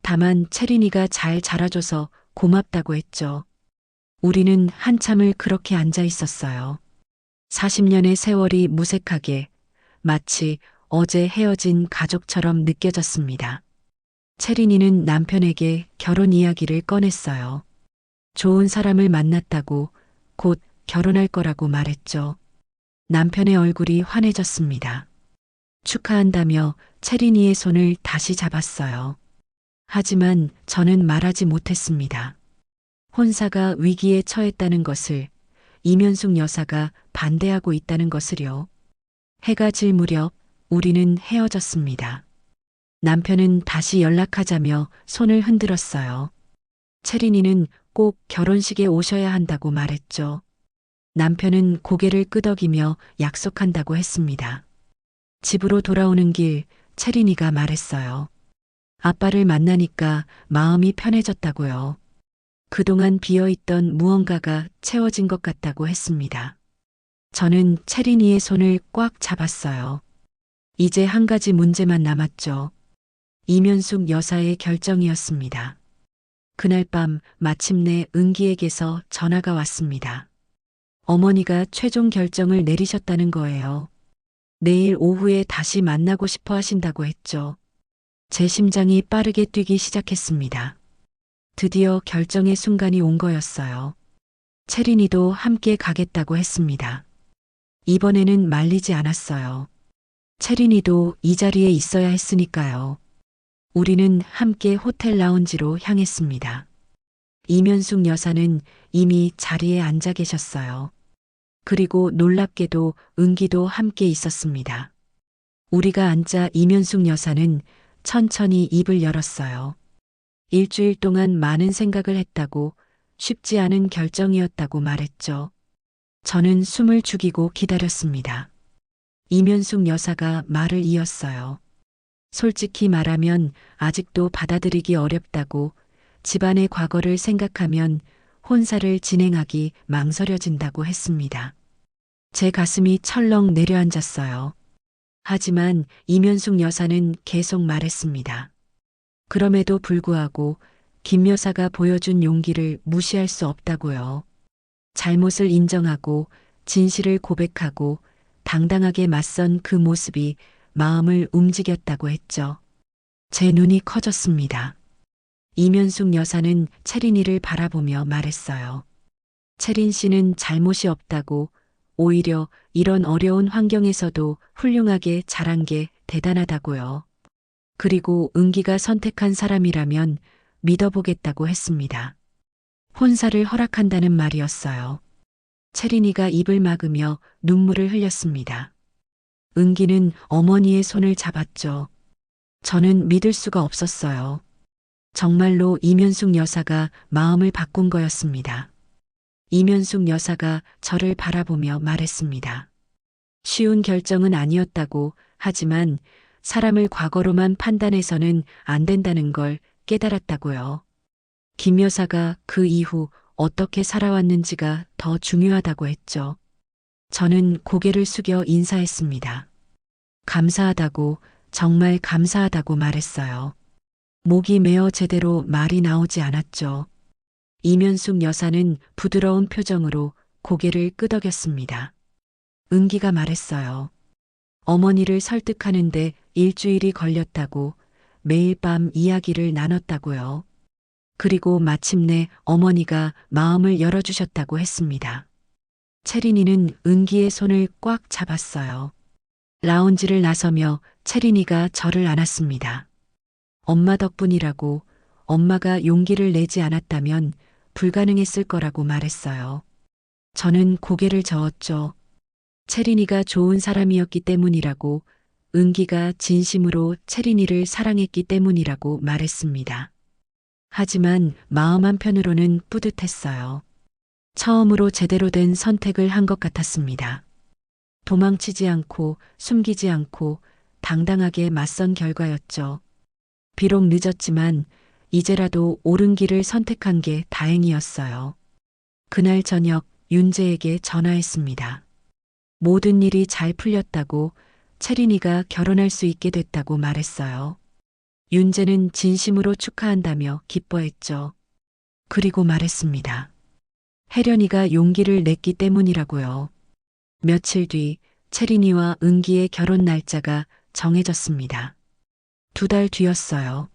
다만 채린이가 잘 자라줘서 고맙다고 했죠. 우리는 한참을 그렇게 앉아 있었어요. 40년의 세월이 무색하게, 마치 어제 헤어진 가족처럼 느껴졌습니다. 채린이는 남편에게 결혼 이야기를 꺼냈어요. 좋은 사람을 만났다고, 곧 결혼할 거라고 말했죠. 남편의 얼굴이 환해졌습니다. 축하한다며 채린이의 손을 다시 잡았어요. 하지만 저는 말하지 못했습니다. 혼사가 위기에 처했다는 것을, 이면숙 여사가 반대하고 있다는 것을요. 해가 질 무렵 우리는 헤어졌습니다. 남편은 다시 연락하자며 손을 흔들었어요. 채린이는 꼭 결혼식에 오셔야 한다고 말했죠. 남편은 고개를 끄덕이며 약속한다고 했습니다. 집으로 돌아오는 길 채린이가 말했어요. 아빠를 만나니까 마음이 편해졌다고요. 그동안 비어있던 무언가가 채워진 것 같다고 했습니다. 저는 채린이의 손을 꽉 잡았어요. 이제 한 가지 문제만 남았죠. 이면숙 여사의 결정이었습니다. 그날 밤 마침내 은기에게서 전화가 왔습니다. 어머니가 최종 결정을 내리셨다는 거예요. 내일 오후에 다시 만나고 싶어 하신다고 했죠. 제 심장이 빠르게 뛰기 시작했습니다. 드디어 결정의 순간이 온 거였어요. 채린이도 함께 가겠다고 했습니다. 이번에는 말리지 않았어요. 채린이도 이 자리에 있어야 했으니까요. 우리는 함께 호텔 라운지로 향했습니다. 이면숙 여사는 이미 자리에 앉아 계셨어요. 그리고 놀랍게도 은기도 함께 있었습니다. 우리가 앉자 이면숙 여사는 천천히 입을 열었어요. 일주일 동안 많은 생각을 했다고, 쉽지 않은 결정이었다고 말했죠. 저는 숨을 죽이고 기다렸습니다. 이면숙 여사가 말을 이었어요. 솔직히 말하면 아직도 받아들이기 어렵다고, 집안의 과거를 생각하면 혼사를 진행하기 망설여진다고 했습니다. 제 가슴이 철렁 내려앉았어요. 하지만 이면숙 여사는 계속 말했습니다. 그럼에도 불구하고 김 여사가 보여준 용기를 무시할 수 없다고요. 잘못을 인정하고 진실을 고백하고 당당하게 맞선 그 모습이 마음을 움직였다고 했죠. 제 눈이 커졌습니다. 이면숙 여사는 채린이를 바라보며 말했어요. 채린 씨는 잘못이 없다고, 오히려 이런 어려운 환경에서도 훌륭하게 자란 게 대단하다고요. 그리고 은기가 선택한 사람이라면 믿어보겠다고 했습니다. 혼사를 허락한다는 말이었어요. 채린이가 입을 막으며 눈물을 흘렸습니다. 은기는 어머니의 손을 잡았죠. 저는 믿을 수가 없었어요. 정말로 이면숙 여사가 마음을 바꾼 거였습니다. 이면숙 여사가 저를 바라보며 말했습니다. 쉬운 결정은 아니었다고, 하지만 사람을 과거로만 판단해서는 안 된다는 걸 깨달았다고요. 김 여사가 그 이후 어떻게 살아왔는지가 더 중요하다고 했죠. 저는 고개를 숙여 인사했습니다. 감사하다고, 정말 감사하다고 말했어요. 목이 메어 제대로 말이 나오지 않았죠. 이면숙 여사는 부드러운 표정으로 고개를 끄덕였습니다. 은기가 말했어요. 어머니를 설득하는데 일주일이 걸렸다고, 매일 밤 이야기를 나눴다고요. 그리고 마침내 어머니가 마음을 열어주셨다고 했습니다. 채린이는 은기의 손을 꽉 잡았어요. 라운지를 나서며 채린이가 저를 안았습니다. 엄마 덕분이라고, 엄마가 용기를 내지 않았다면 불가능했을 거라고 말했어요. 저는 고개를 저었죠. 채린이가 좋은 사람이었기 때문이라고, 은기가 진심으로 채린이를 사랑했기 때문이라고 말했습니다. 하지만 마음 한편으로는 뿌듯했어요. 처음으로 제대로 된 선택을 한 것 같았습니다. 도망치지 않고 숨기지 않고 당당하게 맞선 결과였죠. 비록 늦었지만 이제라도 옳은 길을 선택한 게 다행이었어요. 그날 저녁 윤재에게 전화했습니다. 모든 일이 잘 풀렸다고, 채린이가 결혼할 수 있게 됐다고 말했어요. 윤재는 진심으로 축하한다며 기뻐했죠. 그리고 말했습니다. 혜련이가 용기를 냈기 때문이라고요. 며칠 뒤 채린이와 은기의 결혼 날짜가 정해졌습니다. 2달 뒤였어요.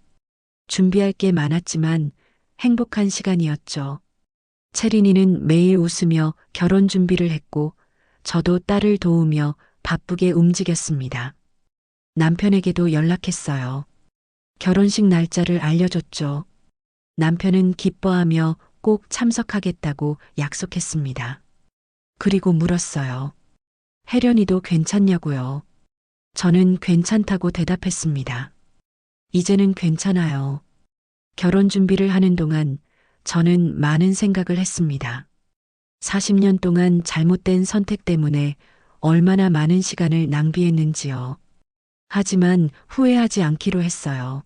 준비할 게 많았지만 행복한 시간이었죠. 채린이는 매일 웃으며 결혼 준비를 했고, 저도 딸을 도우며 바쁘게 움직였습니다. 남편에게도 연락했어요. 결혼식 날짜를 알려줬죠. 남편은 기뻐하며 꼭 참석하겠다고 약속했습니다. 그리고 물었어요. 혜련이도 괜찮냐고요. 저는 괜찮다고 대답했습니다. 이제는 괜찮아요. 결혼 준비를 하는 동안 저는 많은 생각을 했습니다. 40년 동안 잘못된 선택 때문에 얼마나 많은 시간을 낭비했는지요. 하지만 후회하지 않기로 했어요.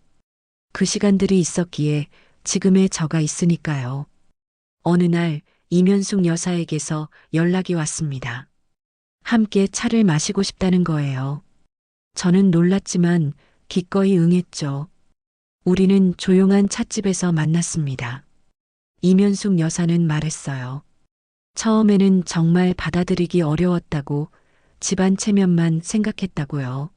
그 시간들이 있었기에 지금의 저가 있으니까요. 어느 날 이면숙 여사에게서 연락이 왔습니다. 함께 차를 마시고 싶다는 거예요. 저는 놀랐지만 기꺼이 응했죠. 우리는 조용한 찻집에서 만났습니다. 이면숙 여사는 말했어요. 처음에는 정말 받아들이기 어려웠다고, 집안 체면만 생각했다고요.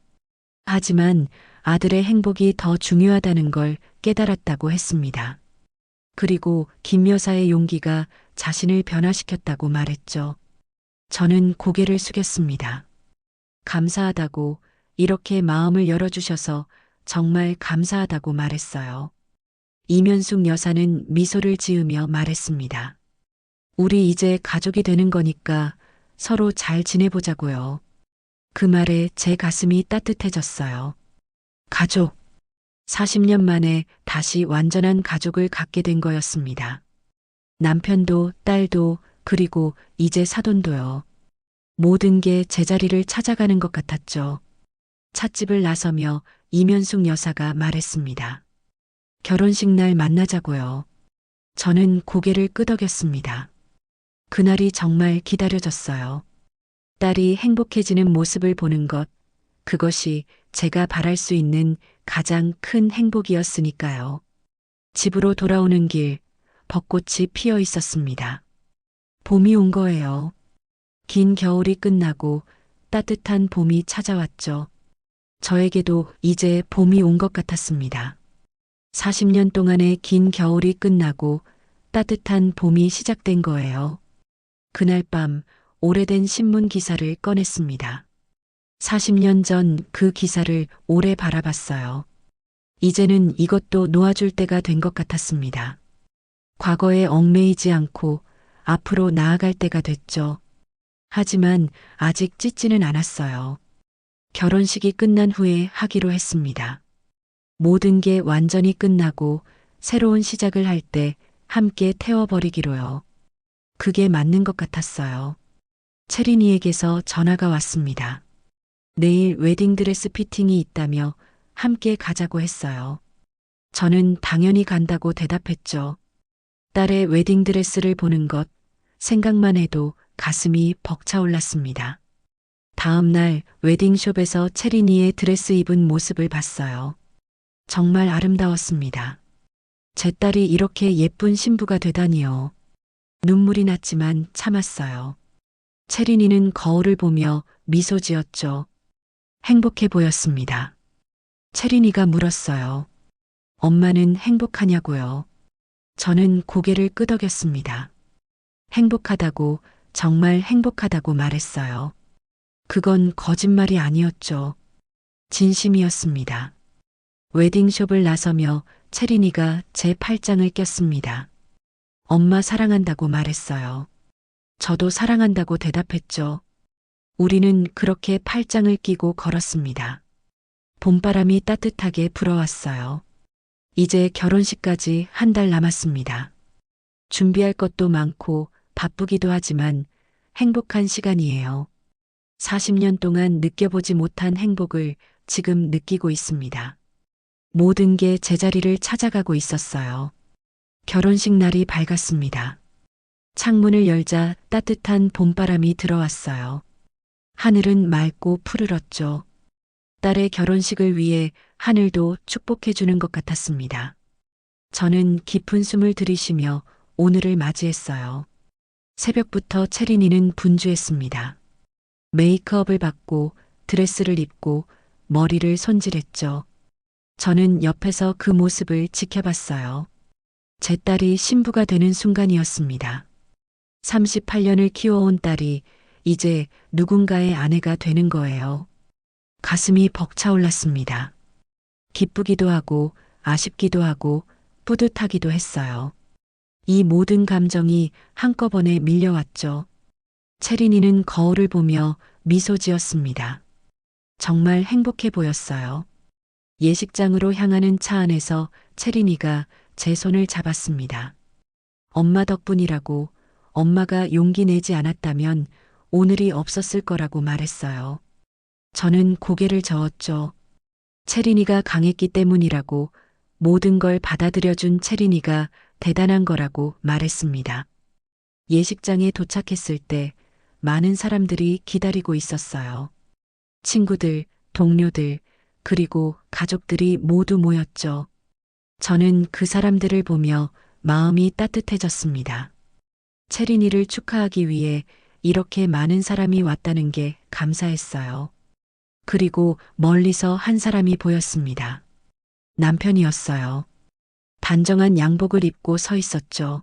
하지만 아들의 행복이 더 중요하다는 걸 깨달았다고 했습니다. 그리고 김 여사의 용기가 자신을 변화시켰다고 말했죠. 저는 고개를 숙였습니다. 감사하다고, 이렇게 마음을 열어주셔서 정말 감사하다고 말했어요. 이면숙 여사는 미소를 지으며 말했습니다. 우리 이제 가족이 되는 거니까 서로 잘 지내보자고요. 그 말에 제 가슴이 따뜻해졌어요. 가족. 40년 만에 다시 완전한 가족을 갖게 된 거였습니다. 남편도 딸도 그리고 이제 사돈도요. 모든 게 제자리를 찾아가는 것 같았죠. 찻집을 나서며 이면숙 여사가 말했습니다. 결혼식 날 만나자고요. 저는 고개를 끄덕였습니다. 그날이 정말 기다려졌어요. 딸이 행복해지는 모습을 보는 것, 그것이 제가 바랄 수 있는 가장 큰 행복이었으니까요. 집으로 돌아오는 길, 벚꽃이 피어 있었습니다. 봄이 온 거예요. 긴 겨울이 끝나고 따뜻한 봄이 찾아왔죠. 저에게도 이제 봄이 온 것 같았습니다. 40년 동안의 긴 겨울이 끝나고 따뜻한 봄이 시작된 거예요. 그날 밤 오래된 신문 기사를 꺼냈습니다. 40년 전 그 기사를 오래 바라봤어요. 이제는 이것도 놓아줄 때가 된 것 같았습니다. 과거에 얽매이지 않고 앞으로 나아갈 때가 됐죠. 하지만 아직 찢지는 않았어요. 결혼식이 끝난 후에 하기로 했습니다. 모든 게 완전히 끝나고 새로운 시작을 할 때 함께 태워버리기로요. 그게 맞는 것 같았어요. 체린이에게서 전화가 왔습니다. 내일 웨딩드레스 피팅이 있다며 함께 가자고 했어요. 저는 당연히 간다고 대답했죠. 딸의 웨딩드레스를 보는 것, 생각만 해도 가슴이 벅차올랐습니다. 다음 날 웨딩숍에서 체린이의 드레스 입은 모습을 봤어요. 정말 아름다웠습니다. 제 딸이 이렇게 예쁜 신부가 되다니요. 눈물이 났지만 참았어요. 체린이는 거울을 보며 미소 지었죠. 행복해 보였습니다. 체린이가 물었어요. 엄마는 행복하냐고요. 저는 고개를 끄덕였습니다. 행복하다고, 정말 행복하다고 말했어요. 그건 거짓말이 아니었죠. 진심이었습니다. 웨딩숍을 나서며 체린이가 제 팔짱을 꼈습니다. 엄마 사랑한다고 말했어요. 저도 사랑한다고 대답했죠. 우리는 그렇게 팔짱을 끼고 걸었습니다. 봄바람이 따뜻하게 불어왔어요. 이제 결혼식까지 한 달 남았습니다. 준비할 것도 많고 바쁘기도 하지만 행복한 시간이에요. 40년 동안 느껴보지 못한 행복을 지금 느끼고 있습니다. 모든 게 제자리를 찾아가고 있었어요. 결혼식 날이 밝았습니다. 창문을 열자 따뜻한 봄바람이 들어왔어요. 하늘은 맑고 푸르렀죠. 딸의 결혼식을 위해 하늘도 축복해주는 것 같았습니다. 저는 깊은 숨을 들이쉬며 오늘을 맞이했어요. 새벽부터 체린이는 분주했습니다. 메이크업을 받고 드레스를 입고 머리를 손질했죠. 저는 옆에서 그 모습을 지켜봤어요. 제 딸이 신부가 되는 순간이었습니다. 38년을 키워온 딸이 이제 누군가의 아내가 되는 거예요. 가슴이 벅차올랐습니다. 기쁘기도 하고 아쉽기도 하고 뿌듯하기도 했어요. 이 모든 감정이 한꺼번에 밀려왔죠. 체린이는 거울을 보며 미소 지었습니다. 정말 행복해 보였어요. 예식장으로 향하는 차 안에서 체린이가 제 손을 잡았습니다. 엄마 덕분이라고, 엄마가 용기 내지 않았다면 오늘이 없었을 거라고 말했어요. 저는 고개를 저었죠. 채린이가 강했기 때문이라고, 모든 걸 받아들여준 채린이가 대단한 거라고 말했습니다. 예식장에 도착했을 때 많은 사람들이 기다리고 있었어요. 친구들, 동료들, 그리고 가족들이 모두 모였죠. 저는 그 사람들을 보며 마음이 따뜻해졌습니다. 채린이를 축하하기 위해 이렇게 많은 사람이 왔다는 게 감사했어요. 그리고 멀리서 한 사람이 보였습니다. 남편이었어요. 단정한 양복을 입고 서 있었죠.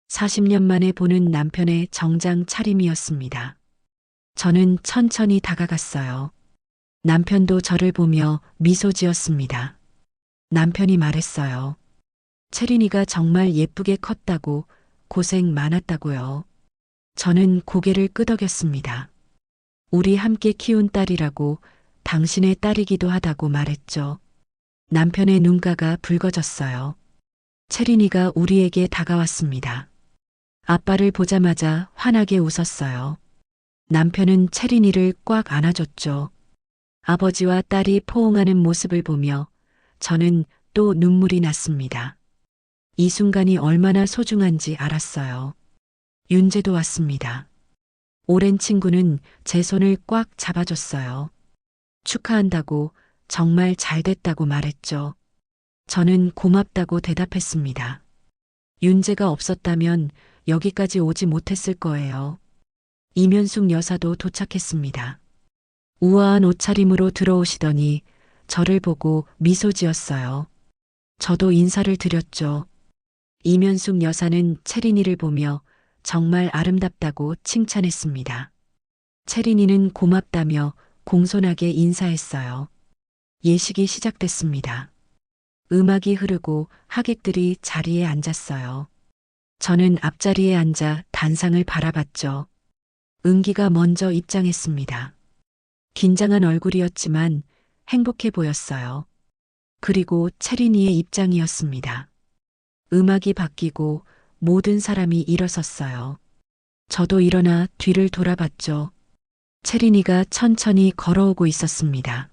40년 만에 보는 남편의 정장 차림이었습니다. 저는 천천히 다가갔어요. 남편도 저를 보며 미소 지었습니다. 남편이 말했어요. 채린이가 정말 예쁘게 컸다고, 고생 많았다고요. 저는 고개를 끄덕였습니다. 우리 함께 키운 딸이라고, 당신의 딸이기도 하다고 말했죠. 남편의 눈가가 붉어졌어요. 채린이가 우리에게 다가왔습니다. 아빠를 보자마자 환하게 웃었어요. 남편은 채린이를 꽉 안아줬죠. 아버지와 딸이 포옹하는 모습을 보며 저는 또 눈물이 났습니다. 이 순간이 얼마나 소중한지 알았어요. 윤재도 왔습니다. 오랜 친구는 제 손을 꽉 잡아줬어요. 축하한다고, 정말 잘 됐다고 말했죠. 저는 고맙다고 대답했습니다. 윤재가 없었다면 여기까지 오지 못했을 거예요. 이면숙 여사도 도착했습니다. 우아한 옷차림으로 들어오시더니 저를 보고 미소 지었어요. 저도 인사를 드렸죠. 이면숙 여사는 채린이를 보며 정말 아름답다고 칭찬했습니다. 채린이는 고맙다며 공손하게 인사했어요. 예식이 시작됐습니다. 음악이 흐르고 하객들이 자리에 앉았어요. 저는 앞자리에 앉아 단상을 바라봤죠. 은기가 먼저 입장했습니다. 긴장한 얼굴이었지만 행복해 보였어요. 그리고 채린이의 입장이었습니다. 음악이 바뀌고 모든 사람이 일어섰어요. 저도 일어나 뒤를 돌아봤죠. 채린이가 천천히 걸어오고 있었습니다.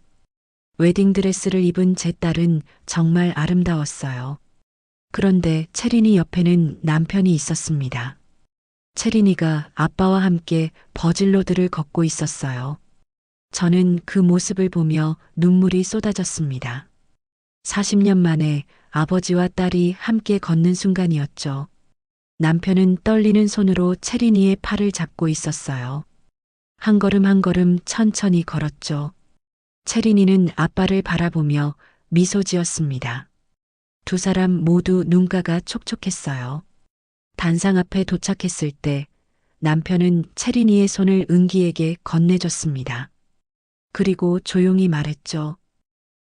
웨딩드레스를 입은 제 딸은 정말 아름다웠어요. 그런데 채린이 옆에는 남편이 있었습니다. 채린이가 아빠와 함께 버질로드를 걷고 있었어요. 저는 그 모습을 보며 눈물이 쏟아졌습니다. 40년 만에 아버지와 딸이 함께 걷는 순간이었죠. 남편은 떨리는 손으로 채린이의 팔을 잡고 있었어요. 한 걸음 한 걸음 천천히 걸었죠. 채린이는 아빠를 바라보며 미소 지었습니다. 두 사람 모두 눈가가 촉촉했어요. 단상 앞에 도착했을 때 남편은 채린이의 손을 은기에게 건네줬습니다. 그리고 조용히 말했죠.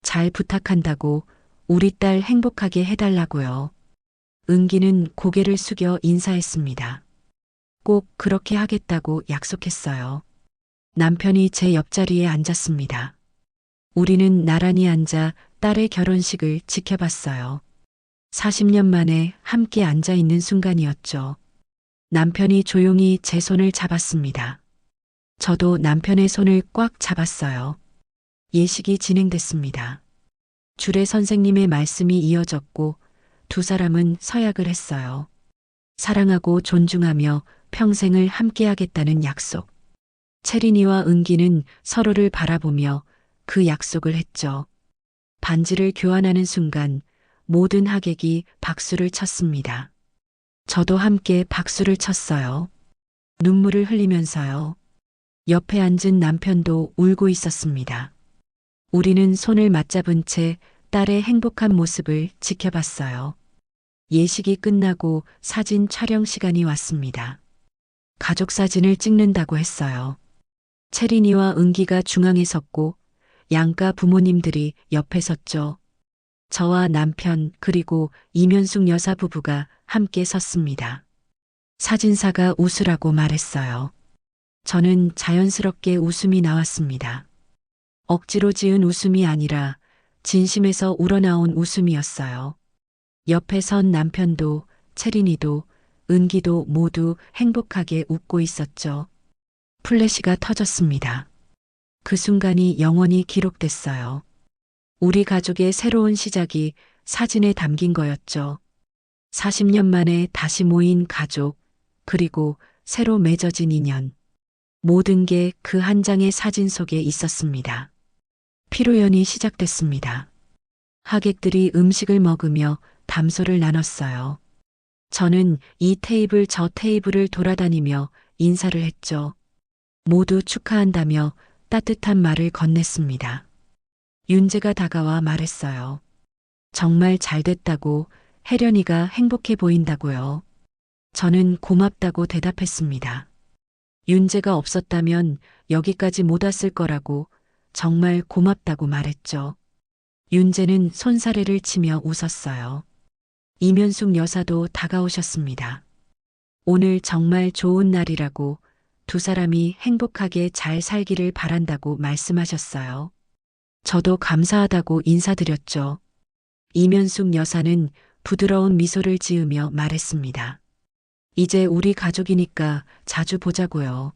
잘 부탁한다고, 우리 딸 행복하게 해달라고요. 은기는 고개를 숙여 인사했습니다. 꼭 그렇게 하겠다고 약속했어요. 남편이 제 옆자리에 앉았습니다. 우리는 나란히 앉아 딸의 결혼식을 지켜봤어요. 40년 만에 함께 앉아 있는 순간이었죠. 남편이 조용히 제 손을 잡았습니다. 저도 남편의 손을 꽉 잡았어요. 예식이 진행됐습니다. 주례 선생님의 말씀이 이어졌고 두 사람은 서약을 했어요. 사랑하고 존중하며 평생을 함께하겠다는 약속. 채린이와 은기는 서로를 바라보며 그 약속을 했죠. 반지를 교환하는 순간 모든 하객이 박수를 쳤습니다. 저도 함께 박수를 쳤어요. 눈물을 흘리면서요. 옆에 앉은 남편도 울고 있었습니다. 우리는 손을 맞잡은 채 딸의 행복한 모습을 지켜봤어요. 예식이 끝나고 사진 촬영 시간이 왔습니다. 가족 사진을 찍는다고 했어요. 채린이와 은기가 중앙에 섰고 양가 부모님들이 옆에 섰죠. 저와 남편 그리고 이면숙 여사 부부가 함께 섰습니다. 사진사가 웃으라고 말했어요. 저는 자연스럽게 웃음이 나왔습니다. 억지로 지은 웃음이 아니라 진심에서 우러나온 웃음이었어요. 옆에 선 남편도 채린이도 은기도 모두 행복하게 웃고 있었죠. 플래시가 터졌습니다. 그 순간이 영원히 기록됐어요. 우리 가족의 새로운 시작이 사진에 담긴 거였죠. 40년 만에 다시 모인 가족, 그리고 새로 맺어진 인연. 모든 게 그 한 장의 사진 속에 있었습니다. 피로연이 시작됐습니다. 하객들이 음식을 먹으며 담소를 나눴어요. 저는 이 테이블 저 테이블을 돌아다니며 인사를 했죠. 모두 축하한다며 따뜻한 말을 건넸습니다. 윤재가 다가와 말했어요. 정말 잘 됐다고, 혜련이가 행복해 보인다고요. 저는 고맙다고 대답했습니다. 윤재가 없었다면 여기까지 못 왔을 거라고, 정말 고맙다고 말했죠. 윤재는 손사래를 치며 웃었어요. 이면숙 여사도 다가오셨습니다. 오늘 정말 좋은 날이라고, 두 사람이 행복하게 잘 살기를 바란다고 말씀하셨어요. 저도 감사하다고 인사드렸죠. 이면숙 여사는 부드러운 미소를 지으며 말했습니다. 이제 우리 가족이니까 자주 보자고요.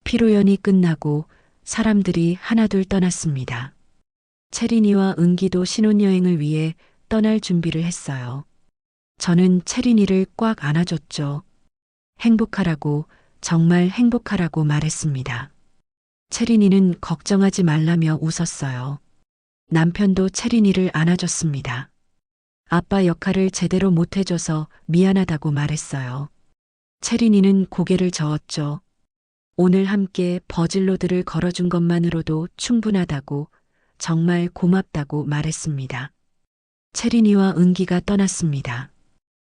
피로연이 끝나고 사람들이 하나둘 떠났습니다. 채린이와 은기도 신혼여행을 위해 떠날 준비를 했어요. 저는 채린이를 꽉 안아줬죠. 행복하라고, 정말 행복하라고 말했습니다. 채린이는 걱정하지 말라며 웃었어요. 남편도 채린이를 안아줬습니다. 아빠 역할을 제대로 못해줘서 미안하다고 말했어요. 채린이는 고개를 저었죠. 오늘 함께 버질로드를 걸어준 것만으로도 충분하다고, 정말 고맙다고 말했습니다. 채린이와 은기가 떠났습니다.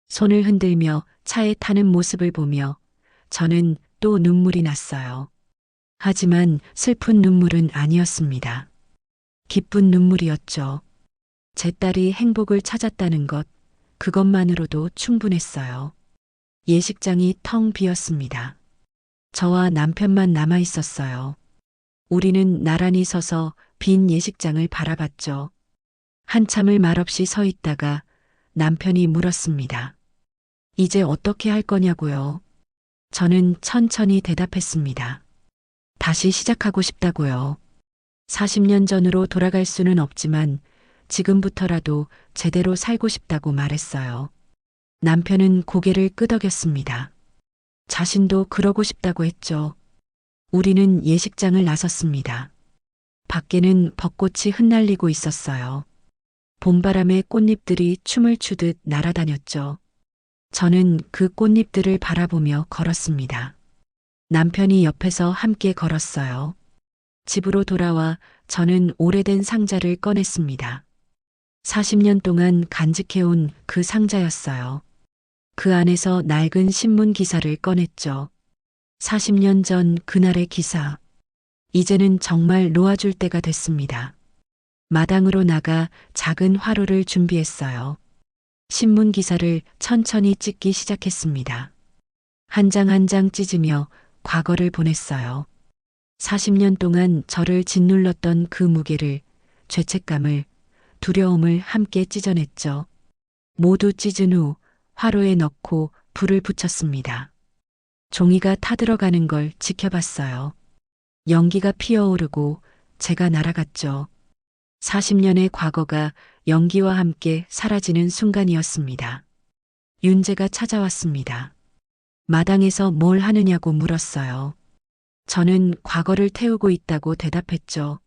손을 흔들며 차에 타는 모습을 보며 저는 또 눈물이 났어요. 하지만 슬픈 눈물은 아니었습니다. 기쁜 눈물이었죠. 제 딸이 행복을 찾았다는 것, 그것만으로도 충분했어요. 예식장이 텅 비었습니다. 저와 남편만 남아 있었어요. 우리는 나란히 서서 빈 예식장을 바라봤죠. 한참을 말없이 서 있다가 남편이 물었습니다. 이제 어떻게 할 거냐고요? 저는 천천히 대답했습니다. 다시 시작하고 싶다고요. 40년 전으로 돌아갈 수는 없지만 지금부터라도 제대로 살고 싶다고 말했어요. 남편은 고개를 끄덕였습니다. 자신도 그러고 싶다고 했죠. 우리는 예식장을 나섰습니다. 밖에는 벚꽃이 흩날리고 있었어요. 봄바람에 꽃잎들이 춤을 추듯 날아다녔죠. 저는 그 꽃잎들을 바라보며 걸었습니다. 남편이 옆에서 함께 걸었어요. 집으로 돌아와 저는 오래된 상자를 꺼냈습니다. 40년 동안 간직해온 그 상자였어요. 그 안에서 낡은 신문 기사를 꺼냈죠. 40년 전 그날의 기사. 이제는 정말 놓아줄 때가 됐습니다. 마당으로 나가 작은 화로를 준비했어요. 신문 기사를 천천히 찍기 시작했습니다. 한 장 한 장 찢으며 과거를 보냈어요. 40년 동안 저를 짓눌렀던 그 무게를, 죄책감을, 두려움을 함께 찢어냈죠. 모두 찢은 후 화로에 넣고 불을 붙였습니다. 종이가 타들어가는 걸 지켜봤어요. 연기가 피어오르고 제가 날아갔죠. 40년의 과거가 연기와 함께 사라지는 순간이었습니다. 윤재가 찾아왔습니다. 마당에서 뭘 하느냐고 물었어요. 저는 과거를 태우고 있다고 대답했죠.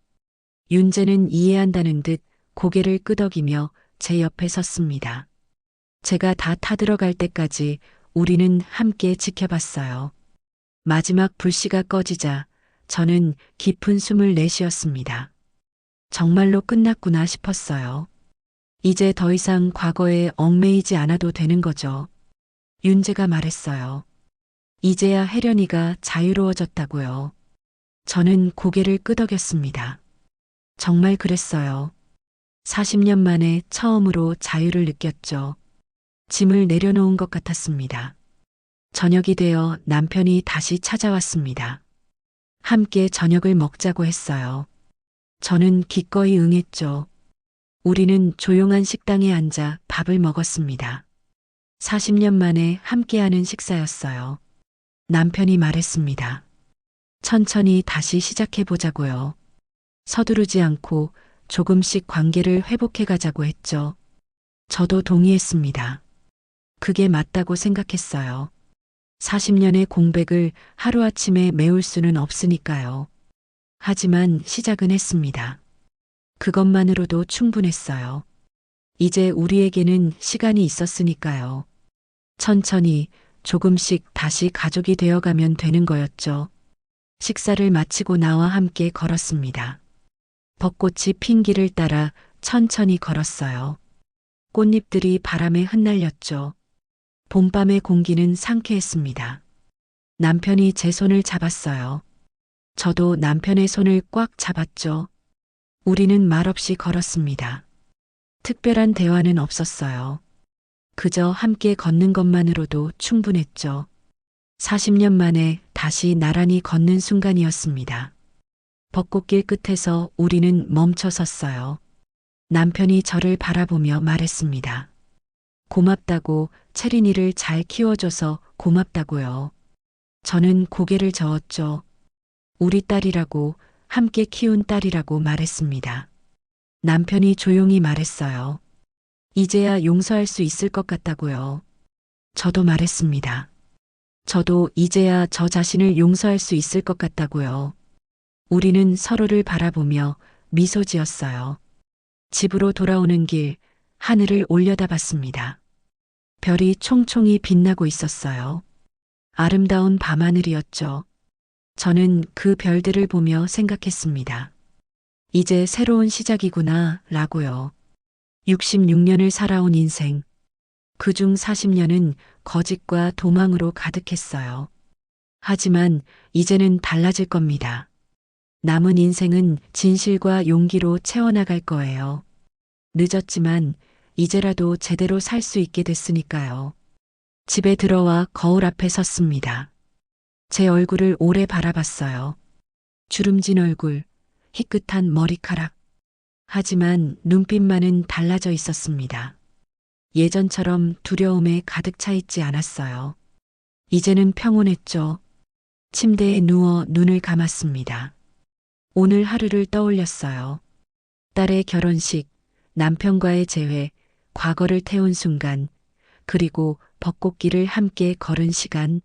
윤재는 이해한다는 듯 고개를 끄덕이며 제 옆에 섰습니다. 제가 다 타들어갈 때까지 우리는 함께 지켜봤어요. 마지막 불씨가 꺼지자 저는 깊은 숨을 내쉬었습니다. 정말로 끝났구나 싶었어요. 이제 더 이상 과거에 얽매이지 않아도 되는 거죠. 윤재가 말했어요. 이제야 혜련이가 자유로워졌다고요. 저는 고개를 끄덕였습니다. 정말 그랬어요. 40년 만에 처음으로 자유를 느꼈죠. 짐을 내려놓은 것 같았습니다. 저녁이 되어 남편이 다시 찾아왔습니다. 함께 저녁을 먹자고 했어요. 저는 기꺼이 응했죠. 우리는 조용한 식당에 앉아 밥을 먹었습니다. 40년 만에 함께하는 식사였어요. 남편이 말했습니다. 천천히 다시 시작해보자고요. 서두르지 않고 조금씩 관계를 회복해 가자고 했죠. 저도 동의했습니다. 그게 맞다고 생각했어요. 40년의 공백을 하루아침에 메울 수는 없으니까요. 하지만 시작은 했습니다. 그것만으로도 충분했어요. 이제 우리에게는 시간이 있었으니까요. 천천히 조금씩 다시 가족이 되어가면 되는 거였죠. 식사를 마치고 나와 함께 걸었습니다. 벚꽃이 핀 길을 따라 천천히 걸었어요. 꽃잎들이 바람에 흩날렸죠. 봄밤의 공기는 상쾌했습니다. 남편이 제 손을 잡았어요. 저도 남편의 손을 꽉 잡았죠. 우리는 말없이 걸었습니다. 특별한 대화는 없었어요. 그저 함께 걷는 것만으로도 충분했죠. 40년 만에 다시 나란히 걷는 순간이었습니다. 벚꽃길 끝에서 우리는 멈춰 섰어요. 남편이 저를 바라보며 말했습니다. 고맙다고, 채린이를 잘 키워줘서 고맙다고요. 저는 고개를 저었죠. 우리 딸이라고, 함께 키운 딸이라고 말했습니다. 남편이 조용히 말했어요. 이제야 용서할 수 있을 것 같다고요. 저도 말했습니다. 저도 이제야 저 자신을 용서할 수 있을 것 같다고요. 우리는 서로를 바라보며 미소 지었어요. 집으로 돌아오는 길, 하늘을 올려다봤습니다. 별이 총총히 빛나고 있었어요. 아름다운 밤하늘이었죠. 저는 그 별들을 보며 생각했습니다. 이제 새로운 시작이구나, 라고요. 66년을 살아온 인생. 그중 40년은 거짓과 도망으로 가득했어요. 하지만 이제는 달라질 겁니다. 남은 인생은 진실과 용기로 채워나갈 거예요. 늦었지만 이제라도 제대로 살 수 있게 됐으니까요. 집에 들어와 거울 앞에 섰습니다. 제 얼굴을 오래 바라봤어요. 주름진 얼굴, 희끗한 머리카락. 하지만 눈빛만은 달라져 있었습니다. 예전처럼 두려움에 가득 차 있지 않았어요. 이제는 평온했죠. 침대에 누워 눈을 감았습니다. 오늘 하루를 떠올렸어요. 딸의 결혼식, 남편과의 재회, 과거를 태운 순간, 그리고 벚꽃길을 함께 걸은 시간,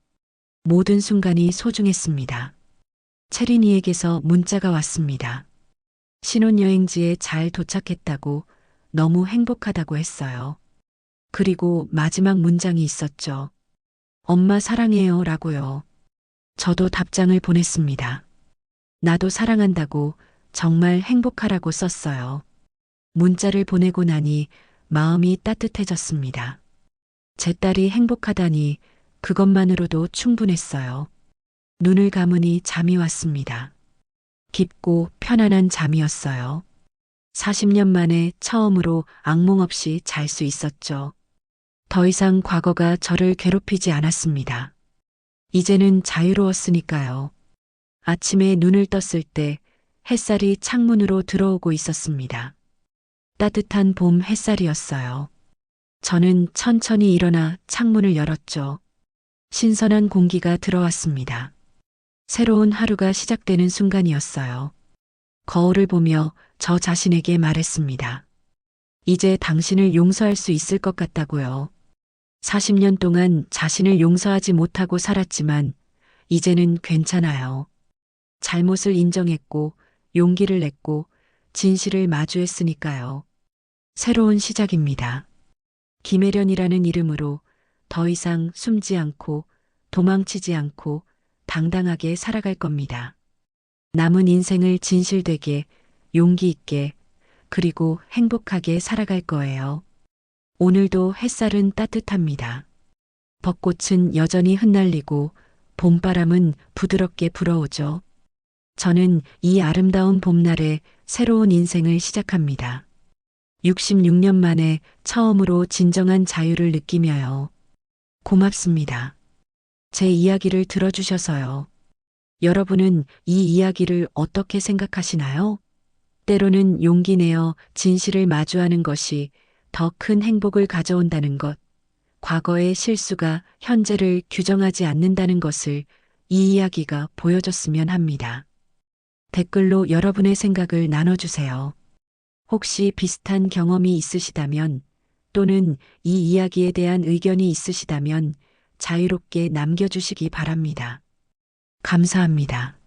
모든 순간이 소중했습니다. 채린이에게서 문자가 왔습니다. 신혼여행지에 잘 도착했다고, 너무 행복하다고 했어요. 그리고 마지막 문장이 있었죠. 엄마 사랑해요 라고요. 저도 답장을 보냈습니다. 나도 사랑한다고, 정말 행복하라고 썼어요. 문자를 보내고 나니 마음이 따뜻해졌습니다. 제 딸이 행복하다니 그것만으로도 충분했어요. 눈을 감으니 잠이 왔습니다. 깊고 편안한 잠이었어요. 40년 만에 처음으로 악몽 없이 잘 수 있었죠. 더 이상 과거가 저를 괴롭히지 않았습니다. 이제는 자유로웠으니까요. 아침에 눈을 떴을 때 햇살이 창문으로 들어오고 있었습니다. 따뜻한 봄 햇살이었어요. 저는 천천히 일어나 창문을 열었죠. 신선한 공기가 들어왔습니다. 새로운 하루가 시작되는 순간이었어요. 거울을 보며 저 자신에게 말했습니다. 이제 당신을 용서할 수 있을 것 같다고요. 40년 동안 자신을 용서하지 못하고 살았지만 이제는 괜찮아요. 잘못을 인정했고 용기를 냈고 진실을 마주했으니까요. 새로운 시작입니다. 김혜련이라는 이름으로 더 이상 숨지 않고 도망치지 않고 당당하게 살아갈 겁니다. 남은 인생을 진실되게, 용기 있게, 그리고 행복하게 살아갈 거예요. 오늘도 햇살은 따뜻합니다. 벚꽃은 여전히 흩날리고 봄바람은 부드럽게 불어오죠. 저는 이 아름다운 봄날에 새로운 인생을 시작합니다. 66년 만에 처음으로 진정한 자유를 느끼며요. 고맙습니다. 제 이야기를 들어주셔서요. 여러분은 이 이야기를 어떻게 생각하시나요? 때로는 용기 내어 진실을 마주하는 것이 더 큰 행복을 가져온다는 것, 과거의 실수가 현재를 규정하지 않는다는 것을 이 이야기가 보여줬으면 합니다. 댓글로 여러분의 생각을 나눠주세요. 혹시 비슷한 경험이 있으시다면 또는 이 이야기에 대한 의견이 있으시다면 자유롭게 남겨주시기 바랍니다. 감사합니다.